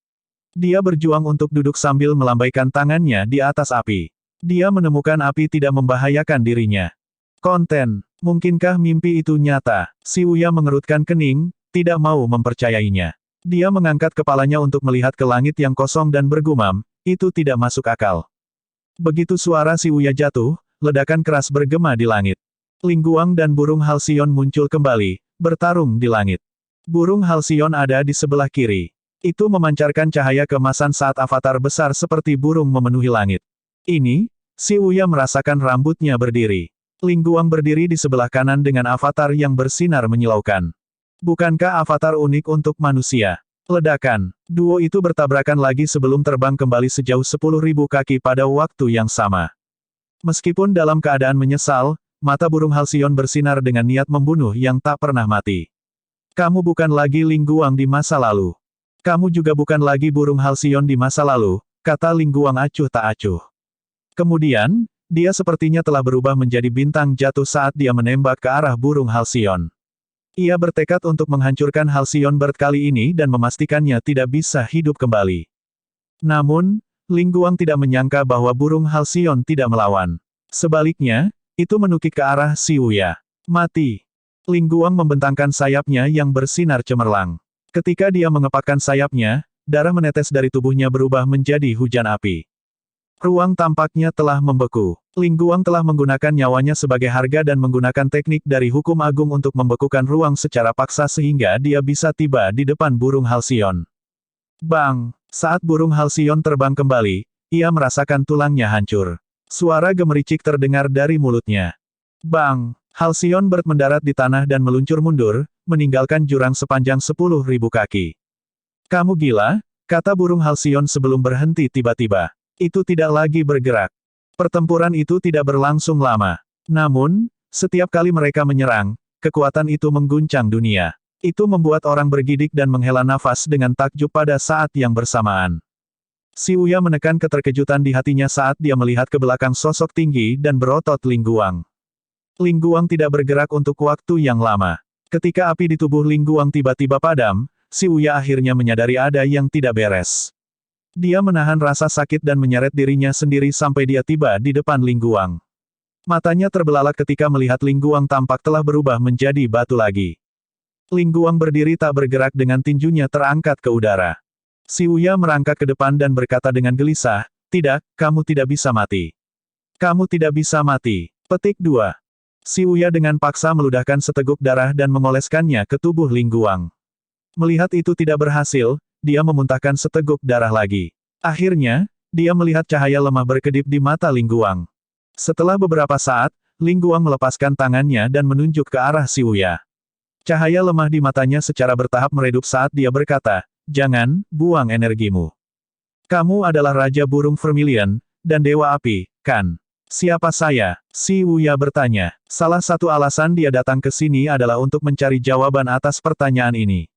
Dia berjuang untuk duduk sambil melambaikan tangannya di atas api. Dia menemukan api tidak membahayakan dirinya. Konten. Mungkinkah mimpi itu nyata? Si Wuya mengerutkan kening, tidak mau mempercayainya. Dia mengangkat kepalanya untuk melihat ke langit yang kosong dan bergumam, itu tidak masuk akal. Begitu suara Si Wuya jatuh, ledakan keras bergema di langit. Ling Guang dan burung Halcyon muncul kembali, bertarung di langit. Burung Halcyon ada di sebelah kiri. Itu memancarkan cahaya keemasan saat avatar besar seperti burung memenuhi langit. Ini, Si Wuya merasakan rambutnya berdiri. Ling Guang berdiri di sebelah kanan dengan avatar yang bersinar menyilaukan. Bukankah avatar unik untuk manusia? Ledakan. Duo itu bertabrakan lagi sebelum terbang kembali sejauh 10.000 kaki pada waktu yang sama. Meskipun dalam keadaan menyesal, mata burung Halcyon bersinar dengan niat membunuh yang tak pernah mati. Kamu bukan lagi Ling Guang di masa lalu. Kamu juga bukan lagi burung Halcyon di masa lalu, kata Ling Guang acuh tak acuh. Kemudian, dia sepertinya telah berubah menjadi bintang jatuh saat dia menembak ke arah burung Halcyon. Ia bertekad untuk menghancurkan Halcyon Bird kali ini dan memastikannya tidak bisa hidup kembali. Namun, Ling Guang tidak menyangka bahwa burung Halcyon tidak melawan. Sebaliknya, itu menukik ke arah Si Wuya. Mati. Ling Guang membentangkan sayapnya yang bersinar cemerlang. Ketika dia mengepakkan sayapnya, darah menetes dari tubuhnya berubah menjadi hujan api. Ruang tampaknya telah membeku. Ling Guang telah menggunakan nyawanya sebagai harga dan menggunakan teknik dari hukum agung untuk membekukan ruang secara paksa sehingga dia bisa tiba di depan burung Halcyon. Bang! Saat burung Halcyon terbang kembali, ia merasakan tulangnya hancur. Suara gemericik terdengar dari mulutnya. Bang! Halcyon Bird mendarat di tanah dan meluncur mundur, meninggalkan jurang sepanjang 10.000 kaki. Kamu gila? Kata burung Halcyon sebelum berhenti tiba-tiba. Itu tidak lagi bergerak. Pertempuran itu tidak berlangsung lama. Namun, setiap kali mereka menyerang, kekuatan itu mengguncang dunia. Itu membuat orang bergidik dan menghela nafas dengan takjub pada saat yang bersamaan. Si Wuya menekan keterkejutan di hatinya saat dia melihat ke belakang sosok tinggi dan berotot Ling Guang. Ling Guang tidak bergerak untuk waktu yang lama. Ketika api di tubuh Ling Guang tiba-tiba padam, Si Uya akhirnya menyadari ada yang tidak beres. Dia menahan rasa sakit dan menyeret dirinya sendiri sampai dia tiba di depan Ling Guang. Matanya terbelalak ketika melihat Ling Guang tampak telah berubah menjadi batu lagi. Ling Guang berdiri tak bergerak dengan tinjunya terangkat ke udara. Si Uya merangkak ke depan dan berkata dengan gelisah, "Tidak, kamu tidak bisa mati. Kamu tidak bisa mati." Petik 2. Si Uya dengan paksa meludahkan seteguk darah dan mengoleskannya ke tubuh Ling Guang. Melihat itu tidak berhasil, dia memuntahkan seteguk darah lagi. Akhirnya, dia melihat cahaya lemah berkedip di mata Ling Guang. Setelah beberapa saat, Ling Guang melepaskan tangannya dan menunjuk ke arah Si Uya. Cahaya lemah di matanya secara bertahap meredup saat dia berkata, "Jangan, buang energimu. Kamu adalah Raja Burung Vermilion, dan Dewa Api, kan?" "Siapa saya?" Si Uya bertanya. Salah satu alasan dia datang ke sini adalah untuk mencari jawaban atas pertanyaan ini.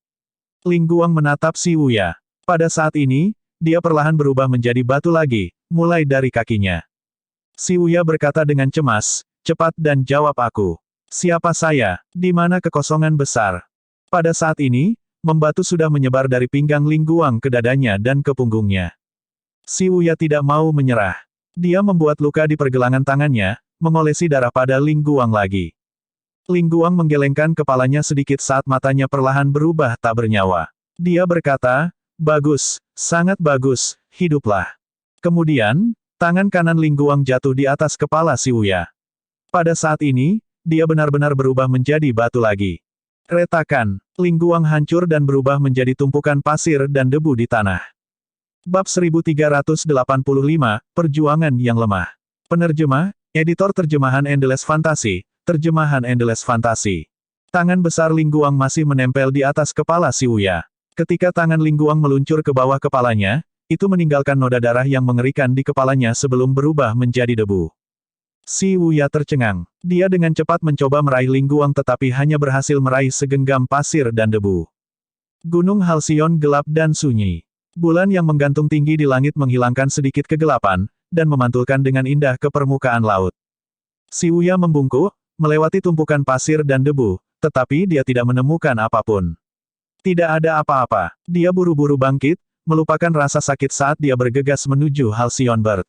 Ling Guang menatap Si Uya. Pada saat ini, dia perlahan berubah menjadi batu lagi, mulai dari kakinya. Si Uya berkata dengan cemas, "Cepat dan jawab aku. Siapa saya? Di mana kekosongan besar?" Pada saat ini, membatu sudah menyebar dari pinggang Ling Guang ke dadanya dan ke punggungnya. Si Uya tidak mau menyerah. Dia membuat luka di pergelangan tangannya, mengolesi darah pada Ling Guang lagi. Ling Guang menggelengkan kepalanya sedikit saat matanya perlahan berubah tak bernyawa. Dia berkata, "Bagus, sangat bagus, hiduplah." Kemudian, tangan kanan Ling Guang jatuh di atas kepala Si Uya. Pada saat ini, dia benar-benar berubah menjadi batu lagi. Retakan, Ling Guang hancur dan berubah menjadi tumpukan pasir dan debu di tanah. Bab 1385, Perjuangan yang Lemah. Penerjemah, Editor Terjemahan Endless Fantasy, Terjemahan Endless Fantasy. Tangan besar Ling Guang masih menempel di atas kepala Si Uya. Ketika tangan Ling Guang meluncur ke bawah kepalanya, itu meninggalkan noda darah yang mengerikan di kepalanya sebelum berubah menjadi debu. Si Uya tercengang. Dia dengan cepat mencoba meraih Ling Guang tetapi hanya berhasil meraih segenggam pasir dan debu. Gunung Halcyon gelap dan sunyi. Bulan yang menggantung tinggi di langit menghilangkan sedikit kegelapan, dan memantulkan dengan indah ke permukaan laut. Si Uya membungkuk, melewati tumpukan pasir dan debu, tetapi dia tidak menemukan apapun. Tidak ada apa-apa. Dia buru-buru bangkit, melupakan rasa sakit saat dia bergegas menuju Halcyon Bird.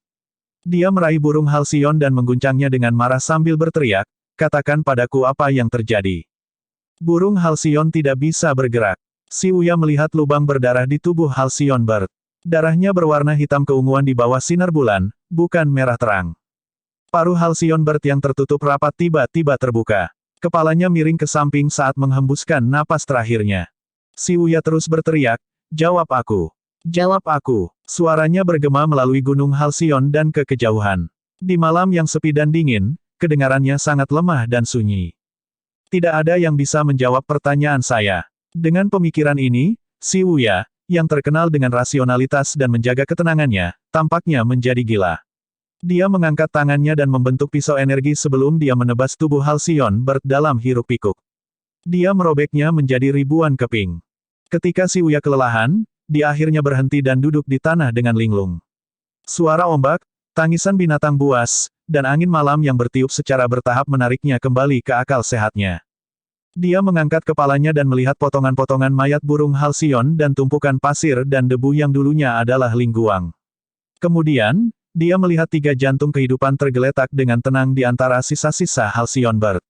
Dia meraih burung Halcyon dan mengguncangnya dengan marah sambil berteriak, "Katakan padaku apa yang terjadi." Burung Halcyon tidak bisa bergerak. Si Uya melihat lubang berdarah di tubuh Halcyon Bird. Darahnya berwarna hitam keunguan di bawah sinar bulan, bukan merah terang. Paruh Halcyon Bird yang tertutup rapat tiba-tiba terbuka. Kepalanya miring ke samping saat menghembuskan napas terakhirnya. Si Uya terus berteriak, "Jawab aku. Jawab aku." Suaranya bergema melalui gunung Halcyon dan ke kejauhan. Di malam yang sepi dan dingin, kedengarannya sangat lemah dan sunyi. Tidak ada yang bisa menjawab pertanyaan saya. Dengan pemikiran ini, Si Uya, yang terkenal dengan rasionalitas dan menjaga ketenangannya, tampaknya menjadi gila. Dia mengangkat tangannya dan membentuk pisau energi sebelum dia menebas tubuh Halcyon Bird dalam hiruk-pikuk. Dia merobeknya menjadi ribuan keping. Ketika Si Uya kelelahan, dia akhirnya berhenti dan duduk di tanah dengan linglung. Suara ombak, tangisan binatang buas, dan angin malam yang bertiup secara bertahap menariknya kembali ke akal sehatnya. Dia mengangkat kepalanya dan melihat potongan-potongan mayat burung Halcyon dan tumpukan pasir dan debu yang dulunya adalah Ling Guang. Kemudian, dia melihat 3 jantung kehidupan tergeletak dengan tenang di antara sisa-sisa Halcyon Bird.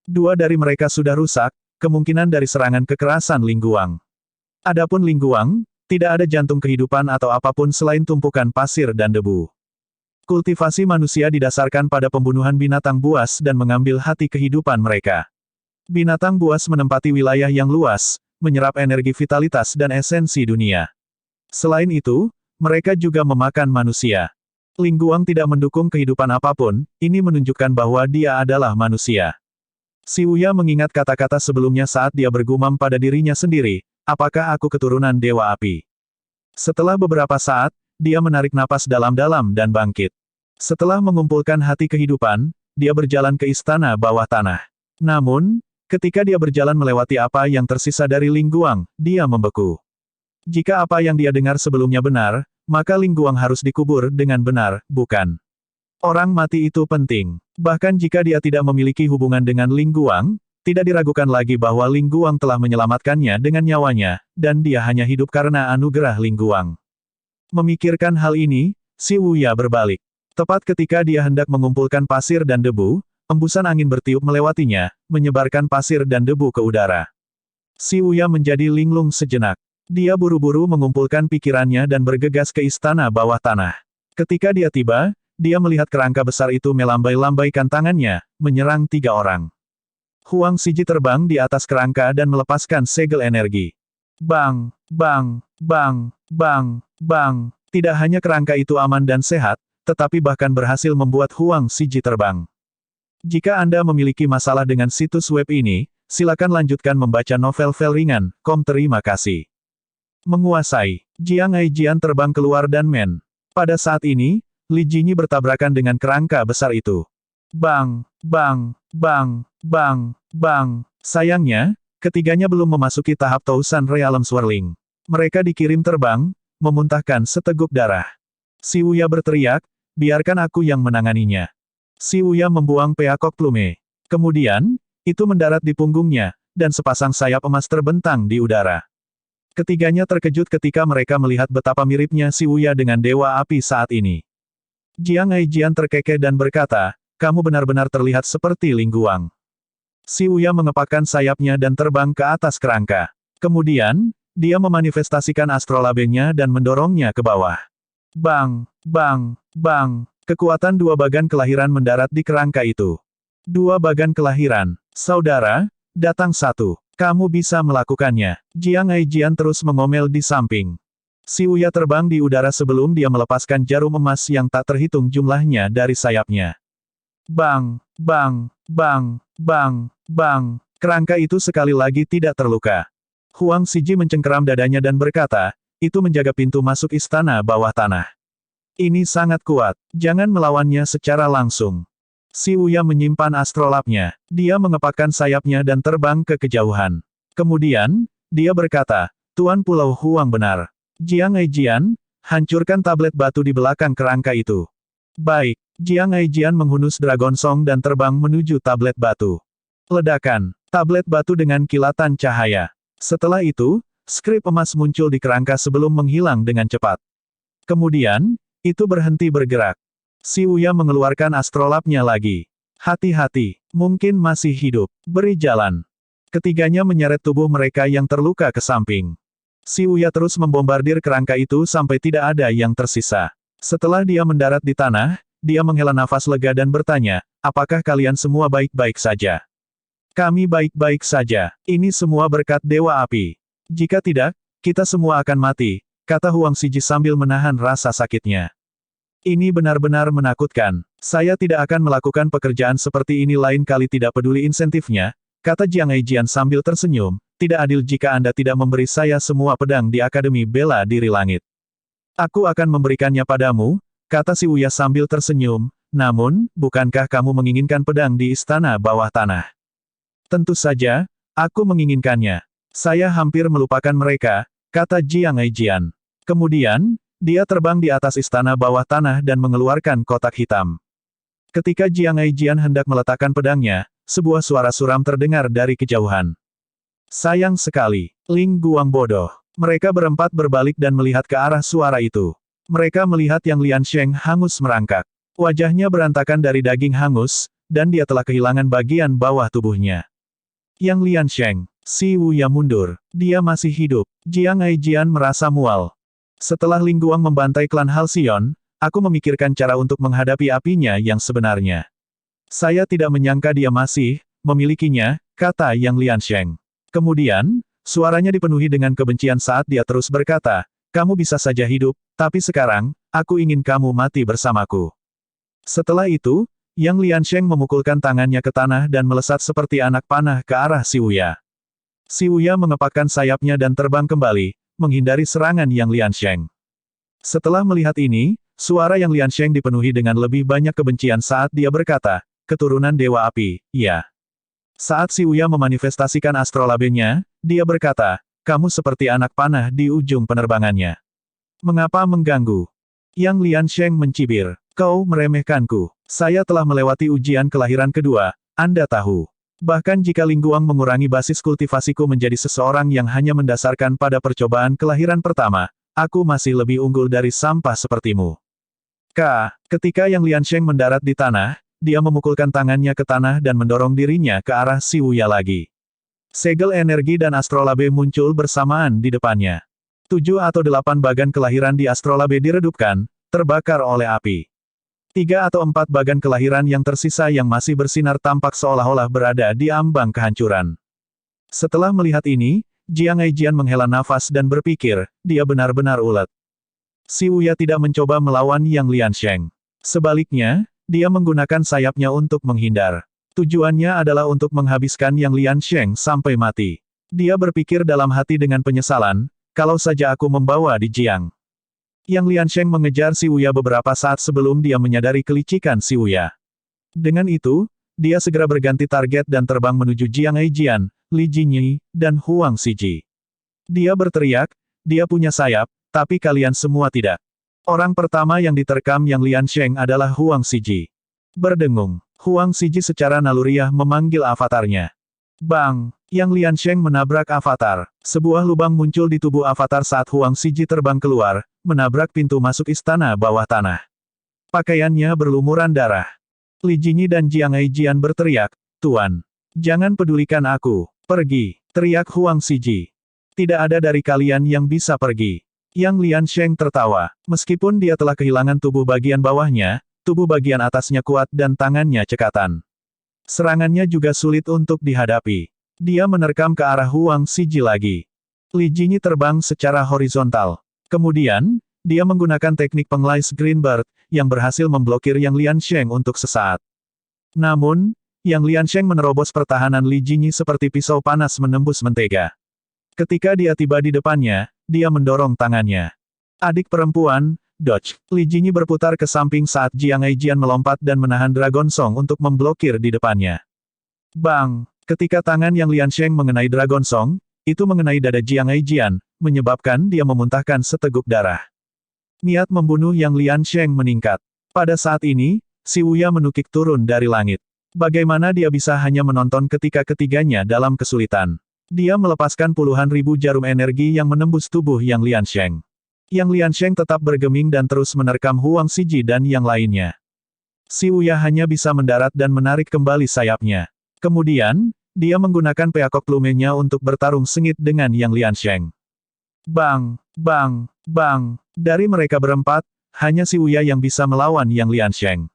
2 dari mereka sudah rusak, kemungkinan dari serangan kekerasan Ling Guang. Adapun Ling Guang, tidak ada jantung kehidupan atau apapun selain tumpukan pasir dan debu. Kultivasi manusia didasarkan pada pembunuhan binatang buas dan mengambil hati kehidupan mereka. Binatang buas menempati wilayah yang luas, menyerap energi vitalitas dan esensi dunia. Selain itu, mereka juga memakan manusia. Ling Guang tidak mendukung kehidupan apapun, ini menunjukkan bahwa dia adalah manusia. Si Uya mengingat kata-kata sebelumnya saat dia bergumam pada dirinya sendiri, "Apakah aku keturunan Dewa Api?" Setelah beberapa saat, dia menarik napas dalam-dalam dan bangkit. Setelah mengumpulkan hati kehidupan, dia berjalan ke istana bawah tanah. Namun, ketika dia berjalan melewati apa yang tersisa dari Ling Guang, dia membeku. Jika apa yang dia dengar sebelumnya benar, maka Ling Guang harus dikubur dengan benar, bukan? Orang mati itu penting. Bahkan jika dia tidak memiliki hubungan dengan Ling Guang, tidak diragukan lagi bahwa Ling Guang telah menyelamatkannya dengan nyawanya, dan dia hanya hidup karena anugerah Ling Guang. Memikirkan hal ini, Si Wuya berbalik. Tepat ketika dia hendak mengumpulkan pasir dan debu, embusan angin bertiup melewatinya, menyebarkan pasir dan debu ke udara. Si Wuya menjadi linglung sejenak. Dia buru-buru mengumpulkan pikirannya dan bergegas ke istana bawah tanah. Ketika dia tiba, dia melihat kerangka besar itu melambai-lambaikan tangannya, menyerang 3 orang. Huang Siji terbang di atas kerangka dan melepaskan segel energi. Bang, bang, bang, bang, bang. Tidak hanya kerangka itu aman dan sehat, tetapi bahkan berhasil membuat Huang Siji terbang. Jika Anda memiliki masalah dengan situs web ini, silakan lanjutkan membaca novel ringan. Terima kasih. Menguasai. Jiang Aijian terbang keluar dan pada saat ini, Li Jinyi bertabrakan dengan kerangka besar itu. Bang, bang, bang, bang, bang. Sayangnya, ketiganya belum memasuki tahap Tousan Realm Swirling. Mereka dikirim terbang, memuntahkan seteguk darah. Si Wuya berteriak, biarkan aku yang menanganinya. Si Wuya membuang peakok plume. Kemudian, itu mendarat di punggungnya, dan sepasang sayap emas terbentang di udara. Ketiganya terkejut ketika mereka melihat betapa miripnya Si Wuya dengan Dewa Api saat ini. Jiang Aijian terkekeh dan berkata, kamu benar-benar terlihat seperti Ling Guang. Si Wuya mengepakkan sayapnya dan terbang ke atas kerangka. Kemudian, dia memanifestasikan astrolabenya dan mendorongnya ke bawah. Bang, bang, bang. Kekuatan 2 bagan kelahiran mendarat di kerangka itu. 2 bagan kelahiran. Saudara, datang 1. Kamu bisa melakukannya. Jiang Aijian terus mengomel di samping. Si Wuya terbang di udara sebelum dia melepaskan jarum emas yang tak terhitung jumlahnya dari sayapnya. Bang, bang, bang, bang, bang. Kerangka itu sekali lagi tidak terluka. Huang Siji mencengkeram dadanya dan berkata, itu menjaga pintu masuk istana bawah tanah. Ini sangat kuat. Jangan melawannya secara langsung. Si Wuya menyimpan astrolabnya. Dia mengepakkan sayapnya dan terbang ke kejauhan. Kemudian, dia berkata, Tuan Pulau Huang benar. Jiang Aijian, hancurkan tablet batu di belakang kerangka itu. Baik, Jiang Aijian menghunus Dragon Song dan terbang menuju tablet batu. Ledakan, tablet batu dengan kilatan cahaya. Setelah itu, skrip emas muncul di kerangka sebelum menghilang dengan cepat. Kemudian, itu berhenti bergerak. Si Wuya mengeluarkan astrolabnya lagi. Hati-hati, mungkin masih hidup. Beri jalan. Ketiganya menyeret tubuh mereka yang terluka ke samping. Si Wuya terus membombardir kerangka itu sampai tidak ada yang tersisa. Setelah dia mendarat di tanah, dia menghela nafas lega dan bertanya, apakah kalian semua baik-baik saja? Kami baik-baik saja. Ini semua berkat Dewa Api. Jika tidak, kita semua akan mati, kata Huang Siji sambil menahan rasa sakitnya. Ini benar-benar menakutkan. Saya tidak akan melakukan pekerjaan seperti ini lain kali tidak peduli insentifnya, kata Jiang Aijian sambil tersenyum. Tidak adil jika Anda tidak memberi saya semua pedang di Akademi Bela Diri Langit. Aku akan memberikannya padamu, kata si Wuya sambil tersenyum, namun, bukankah kamu menginginkan pedang di istana bawah tanah? Tentu saja, aku menginginkannya. Saya hampir melupakan mereka, kata Jiang Aijian. Kemudian, dia terbang di atas istana bawah tanah dan mengeluarkan kotak hitam. Ketika Jiang Aijian hendak meletakkan pedangnya, sebuah suara suram terdengar dari kejauhan. Sayang sekali, Ling Guang bodoh. Mereka berempat berbalik dan melihat ke arah suara itu. Mereka melihat Yang Liansheng hangus merangkak. Wajahnya berantakan dari daging hangus, dan dia telah kehilangan bagian bawah tubuhnya. Yang Liansheng, Si Wuya mundur. Dia masih hidup. Jiang Aijian merasa mual. Setelah Ling Guang membantai klan Halcyon, aku memikirkan cara untuk menghadapi apinya yang sebenarnya. Saya tidak menyangka dia masih memilikinya, kata Yang Liansheng. Kemudian, suaranya dipenuhi dengan kebencian saat dia terus berkata, kamu bisa saja hidup, tapi sekarang, aku ingin kamu mati bersamaku. Setelah itu, Yang Liansheng memukulkan tangannya ke tanah dan melesat seperti anak panah ke arah Si Wuya. Si Wuya mengepakkan sayapnya dan terbang kembali, menghindari serangan Yang Liansheng. Setelah melihat ini, suara Yang Liansheng dipenuhi dengan lebih banyak kebencian saat dia berkata, keturunan Dewa Api, ya. Saat Si Wuya memanifestasikan astrolabenya, dia berkata, kamu seperti anak panah di ujung penerbangannya. Mengapa mengganggu? Yang Liansheng mencibir. Kau meremehkanku. Saya telah melewati ujian kelahiran kedua, Anda tahu. Bahkan jika Lingguang mengurangi basis kultivasiku menjadi seseorang yang hanya mendasarkan pada percobaan kelahiran pertama, aku masih lebih unggul dari sampah sepertimu. Ketika Yang Liansheng mendarat di tanah, dia memukulkan tangannya ke tanah dan mendorong dirinya ke arah Si Wuya lagi. Segel energi dan astrolabe muncul bersamaan di depannya. 7 atau 8 bagan kelahiran di astrolabe diredupkan, terbakar oleh api. 3 atau 4 bagan kelahiran yang tersisa yang masih bersinar tampak seolah-olah berada di ambang kehancuran. Setelah melihat ini, Jiang Aijian menghela nafas dan berpikir, dia benar-benar ulet. Si Wuya tidak mencoba melawan Yang Liansheng. Sebaliknya, dia menggunakan sayapnya untuk menghindar. Tujuannya adalah untuk menghabiskan Yang Liansheng sampai mati. Dia berpikir dalam hati dengan penyesalan, kalau saja aku membawa di Jiang. Yang Liansheng mengejar Si Wuya beberapa saat sebelum dia menyadari kelicikan Si Wuya. Dengan itu, dia segera berganti target dan terbang menuju Jiang Aijian, Li Jinyi, dan Huang Siji. Dia berteriak, dia punya sayap, tapi kalian semua tidak. Orang pertama yang diterkam Yang Liansheng adalah Huang Siji. Berdengung, Huang Siji secara naluriah memanggil avatarnya. Bang! Yang Liansheng menabrak avatar. Sebuah lubang muncul di tubuh avatar saat Huang Siji terbang keluar, menabrak pintu masuk istana bawah tanah. Pakaiannya berlumuran darah. Li Jinyi dan Jiang Aijian berteriak, Tuan! Jangan pedulikan aku, pergi! Teriak Huang Siji. Tidak ada dari kalian yang bisa pergi. Yang Liansheng tertawa. Meskipun dia telah kehilangan tubuh bagian bawahnya, tubuh bagian atasnya kuat dan tangannya cekatan. Serangannya juga sulit untuk dihadapi. Dia menerkam ke arah Huang Siji lagi. Li Jinyi terbang secara horizontal. Kemudian, dia menggunakan teknik penglais Greenbird, yang berhasil memblokir Yang Liansheng untuk sesaat. Namun, Yang Liansheng menerobos pertahanan Li Jinyi seperti pisau panas menembus mentega. Ketika dia tiba di depannya, dia mendorong tangannya. Adik perempuan, dodge. Li Jinyi berputar ke samping saat Jiang Aijian melompat dan menahan Dragon Song untuk memblokir di depannya. Bang! Ketika tangan Yang Liansheng mengenai Dragon Song, itu mengenai dada Jiang Aijian, menyebabkan dia memuntahkan seteguk darah. Niat membunuh Yang Liansheng meningkat. Pada saat ini, Si Wuya menukik turun dari langit. Bagaimana dia bisa hanya menonton ketika ketiganya dalam kesulitan? Dia melepaskan puluhan ribu jarum energi yang menembus tubuh Yang Liansheng. Yang Liansheng tetap bergeming dan terus menerkam Huang Siji dan yang lainnya. Si Wuya hanya bisa mendarat dan menarik kembali sayapnya. Kemudian, dia menggunakan peakok plumenya untuk bertarung sengit dengan Yang Liansheng. Bang! Bang! Bang! Dari mereka berempat, hanya Si Wuya yang bisa melawan Yang Liansheng.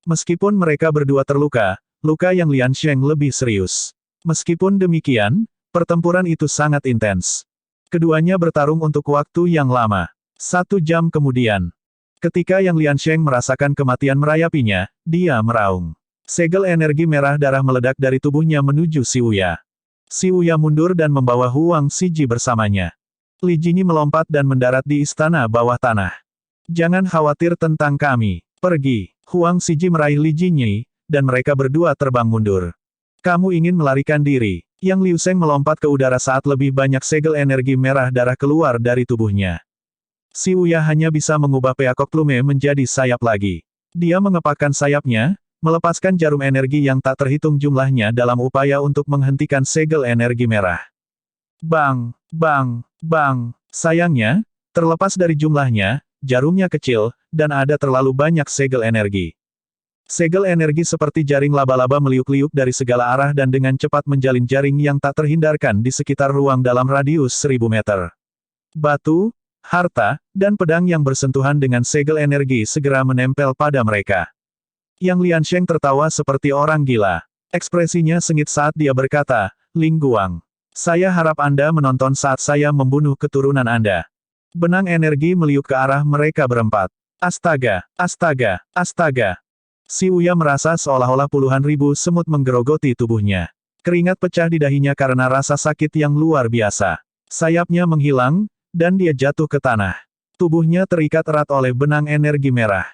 Meskipun mereka berdua terluka, luka Yang Liansheng lebih serius. Meskipun demikian, pertempuran itu sangat intens. Keduanya bertarung untuk waktu yang lama. 1 jam kemudian. Ketika Yang Liansheng merasakan kematian merayapinya, dia meraung. Segel energi merah darah meledak dari tubuhnya menuju Si Wuya. Si Wuya mundur dan membawa Huang Siji bersamanya. Li Jinyi melompat dan mendarat di istana bawah tanah. Jangan khawatir tentang kami. Pergi. Huang Siji meraih Li Jinyi, dan mereka berdua terbang mundur. Kamu ingin melarikan diri. Yang Liu Sheng melompat ke udara saat lebih banyak segel energi merah darah keluar dari tubuhnya. Si Wuya hanya bisa mengubah peakok plume menjadi sayap lagi. Dia mengepakkan sayapnya, melepaskan jarum energi yang tak terhitung jumlahnya dalam upaya untuk menghentikan segel energi merah. Bang! Bang! Bang! Sayangnya, terlepas dari jumlahnya, jarumnya kecil, dan ada terlalu banyak segel energi. Segel energi seperti jaring laba-laba meliuk-liuk dari segala arah dan dengan cepat menjalin jaring yang tak terhindarkan di sekitar ruang dalam radius 1000 meter. Batu, harta, dan pedang yang bersentuhan dengan segel energi segera menempel pada mereka. Yang Liansheng tertawa seperti orang gila. Ekspresinya sengit saat dia berkata, Lingguang. Saya harap Anda menonton saat saya membunuh keturunan Anda. Benang energi meliuk ke arah mereka berempat. Astaga, astaga, astaga. Si Wuya merasa seolah-olah puluhan ribu semut menggerogoti tubuhnya. Keringat pecah di dahinya karena rasa sakit yang luar biasa. Sayapnya menghilang, dan dia jatuh ke tanah. Tubuhnya terikat erat oleh benang energi merah.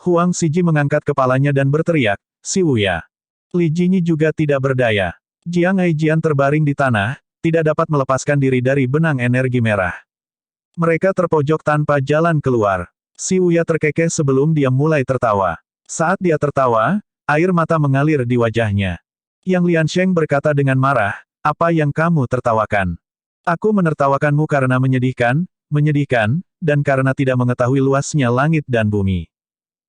Huang Siji mengangkat kepalanya dan berteriak, Si Wuya. Li Jinyi juga tidak berdaya. Jiang Aijian terbaring di tanah, tidak dapat melepaskan diri dari benang energi merah. Mereka terpojok tanpa jalan keluar. Si Wuya terkekeh sebelum dia mulai tertawa. Saat dia tertawa, air mata mengalir di wajahnya. Yang Liansheng berkata dengan marah, apa yang kamu tertawakan? Aku menertawakanmu karena menyedihkan, dan karena tidak mengetahui luasnya langit dan bumi.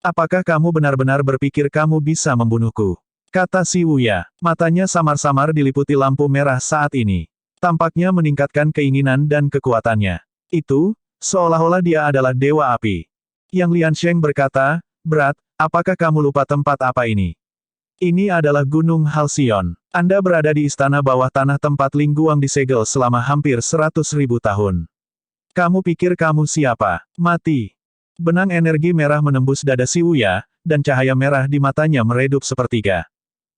Apakah kamu benar-benar berpikir kamu bisa membunuhku? Kata si Wuya. Matanya samar-samar diliputi lampu merah saat ini. Tampaknya meningkatkan keinginan dan kekuatannya. Itu, seolah-olah dia adalah dewa api. Yang Liansheng berkata, berat, apakah kamu lupa tempat apa ini? Ini adalah Gunung Halcyon. Anda berada di istana bawah tanah tempat Ling Guang disegel selama hampir 100.000 tahun. Kamu pikir kamu siapa? Mati. Benang energi merah menembus dada si Wuya, dan cahaya merah di matanya meredup sepertiga.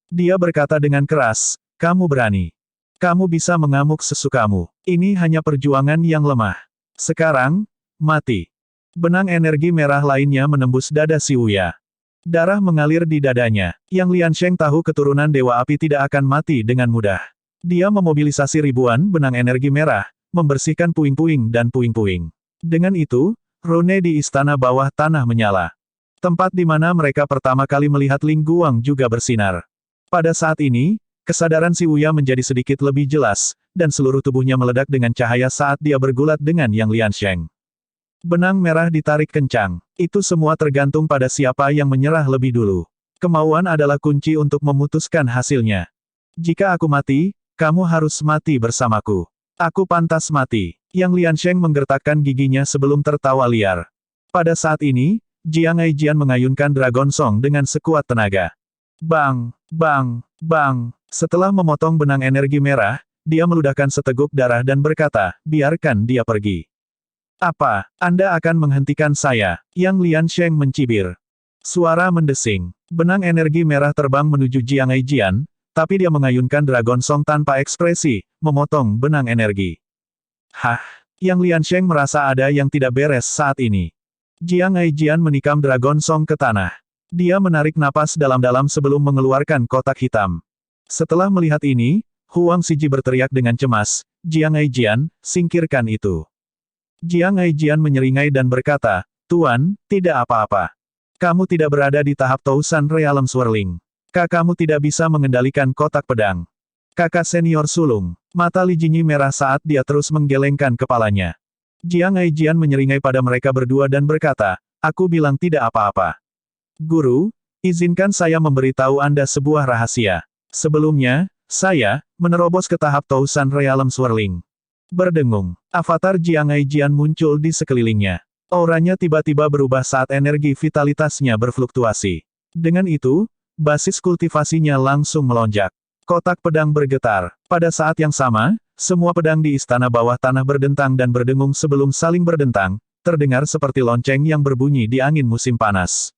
Dia berkata dengan keras, kamu berani. Kamu bisa mengamuk sesukamu. Ini hanya perjuangan yang lemah. Sekarang, mati. Benang energi merah lainnya menembus dada si Wuya. Darah mengalir di dadanya. Yang Liansheng tahu keturunan Dewa Api tidak akan mati dengan mudah. Dia memobilisasi ribuan benang energi merah, membersihkan puing-puing dan puing-puing. Dengan itu, rune di istana bawah tanah menyala. Tempat di mana mereka pertama kali melihat Ling Guang juga bersinar. Pada saat ini, kesadaran si Wuya menjadi sedikit lebih jelas, dan seluruh tubuhnya meledak dengan cahaya saat dia bergulat dengan Yang Liansheng. Benang merah ditarik kencang. Itu semua tergantung pada siapa yang menyerah lebih dulu. Kemauan adalah kunci untuk memutuskan hasilnya. Jika aku mati, kamu harus mati bersamaku. Aku pantas mati. Yang Liansheng menggertakkan giginya sebelum tertawa liar. Pada saat ini, Jiang Aijian mengayunkan Dragon Song dengan sekuat tenaga. Bang, bang, bang. Setelah memotong benang energi merah, dia meludahkan seteguk darah dan berkata, biarkan dia pergi. Apa, Anda akan menghentikan saya? Yang Liansheng mencibir. Suara mendesing. Benang energi merah terbang menuju Jiang Aijian, tapi dia mengayunkan Dragon Song tanpa ekspresi, memotong benang energi. Hah? Yang Liansheng merasa ada yang tidak beres saat ini. Jiang Aijian menikam Dragon Song ke tanah. Dia menarik napas dalam-dalam sebelum mengeluarkan kotak hitam. Setelah melihat ini, Huang Siji berteriak dengan cemas, Jiang Aijian, singkirkan itu. Jiang Aijian menyeringai dan berkata, Tuan, tidak apa-apa. Kamu tidak berada di tahap Tousan Realm Swirling. Kamu tidak bisa mengendalikan kotak pedang. Kakak senior sulung. Mata Li Jinyi merah saat dia terus menggelengkan kepalanya. Jiang Aijian menyeringai pada mereka berdua dan berkata, aku bilang tidak apa-apa. Guru, izinkan saya memberitahu Anda sebuah rahasia. Sebelumnya, saya menerobos ke tahap Tousan Realm Swirling. Berdengung, avatar Jiang Aijian muncul di sekelilingnya. Auranya tiba-tiba berubah saat energi vitalitasnya berfluktuasi. Dengan itu, basis kultivasinya langsung melonjak. Kotak pedang bergetar. Pada saat yang sama, semua pedang di istana bawah tanah berdentang dan berdengung sebelum saling berdentang, terdengar seperti lonceng yang berbunyi di angin musim panas.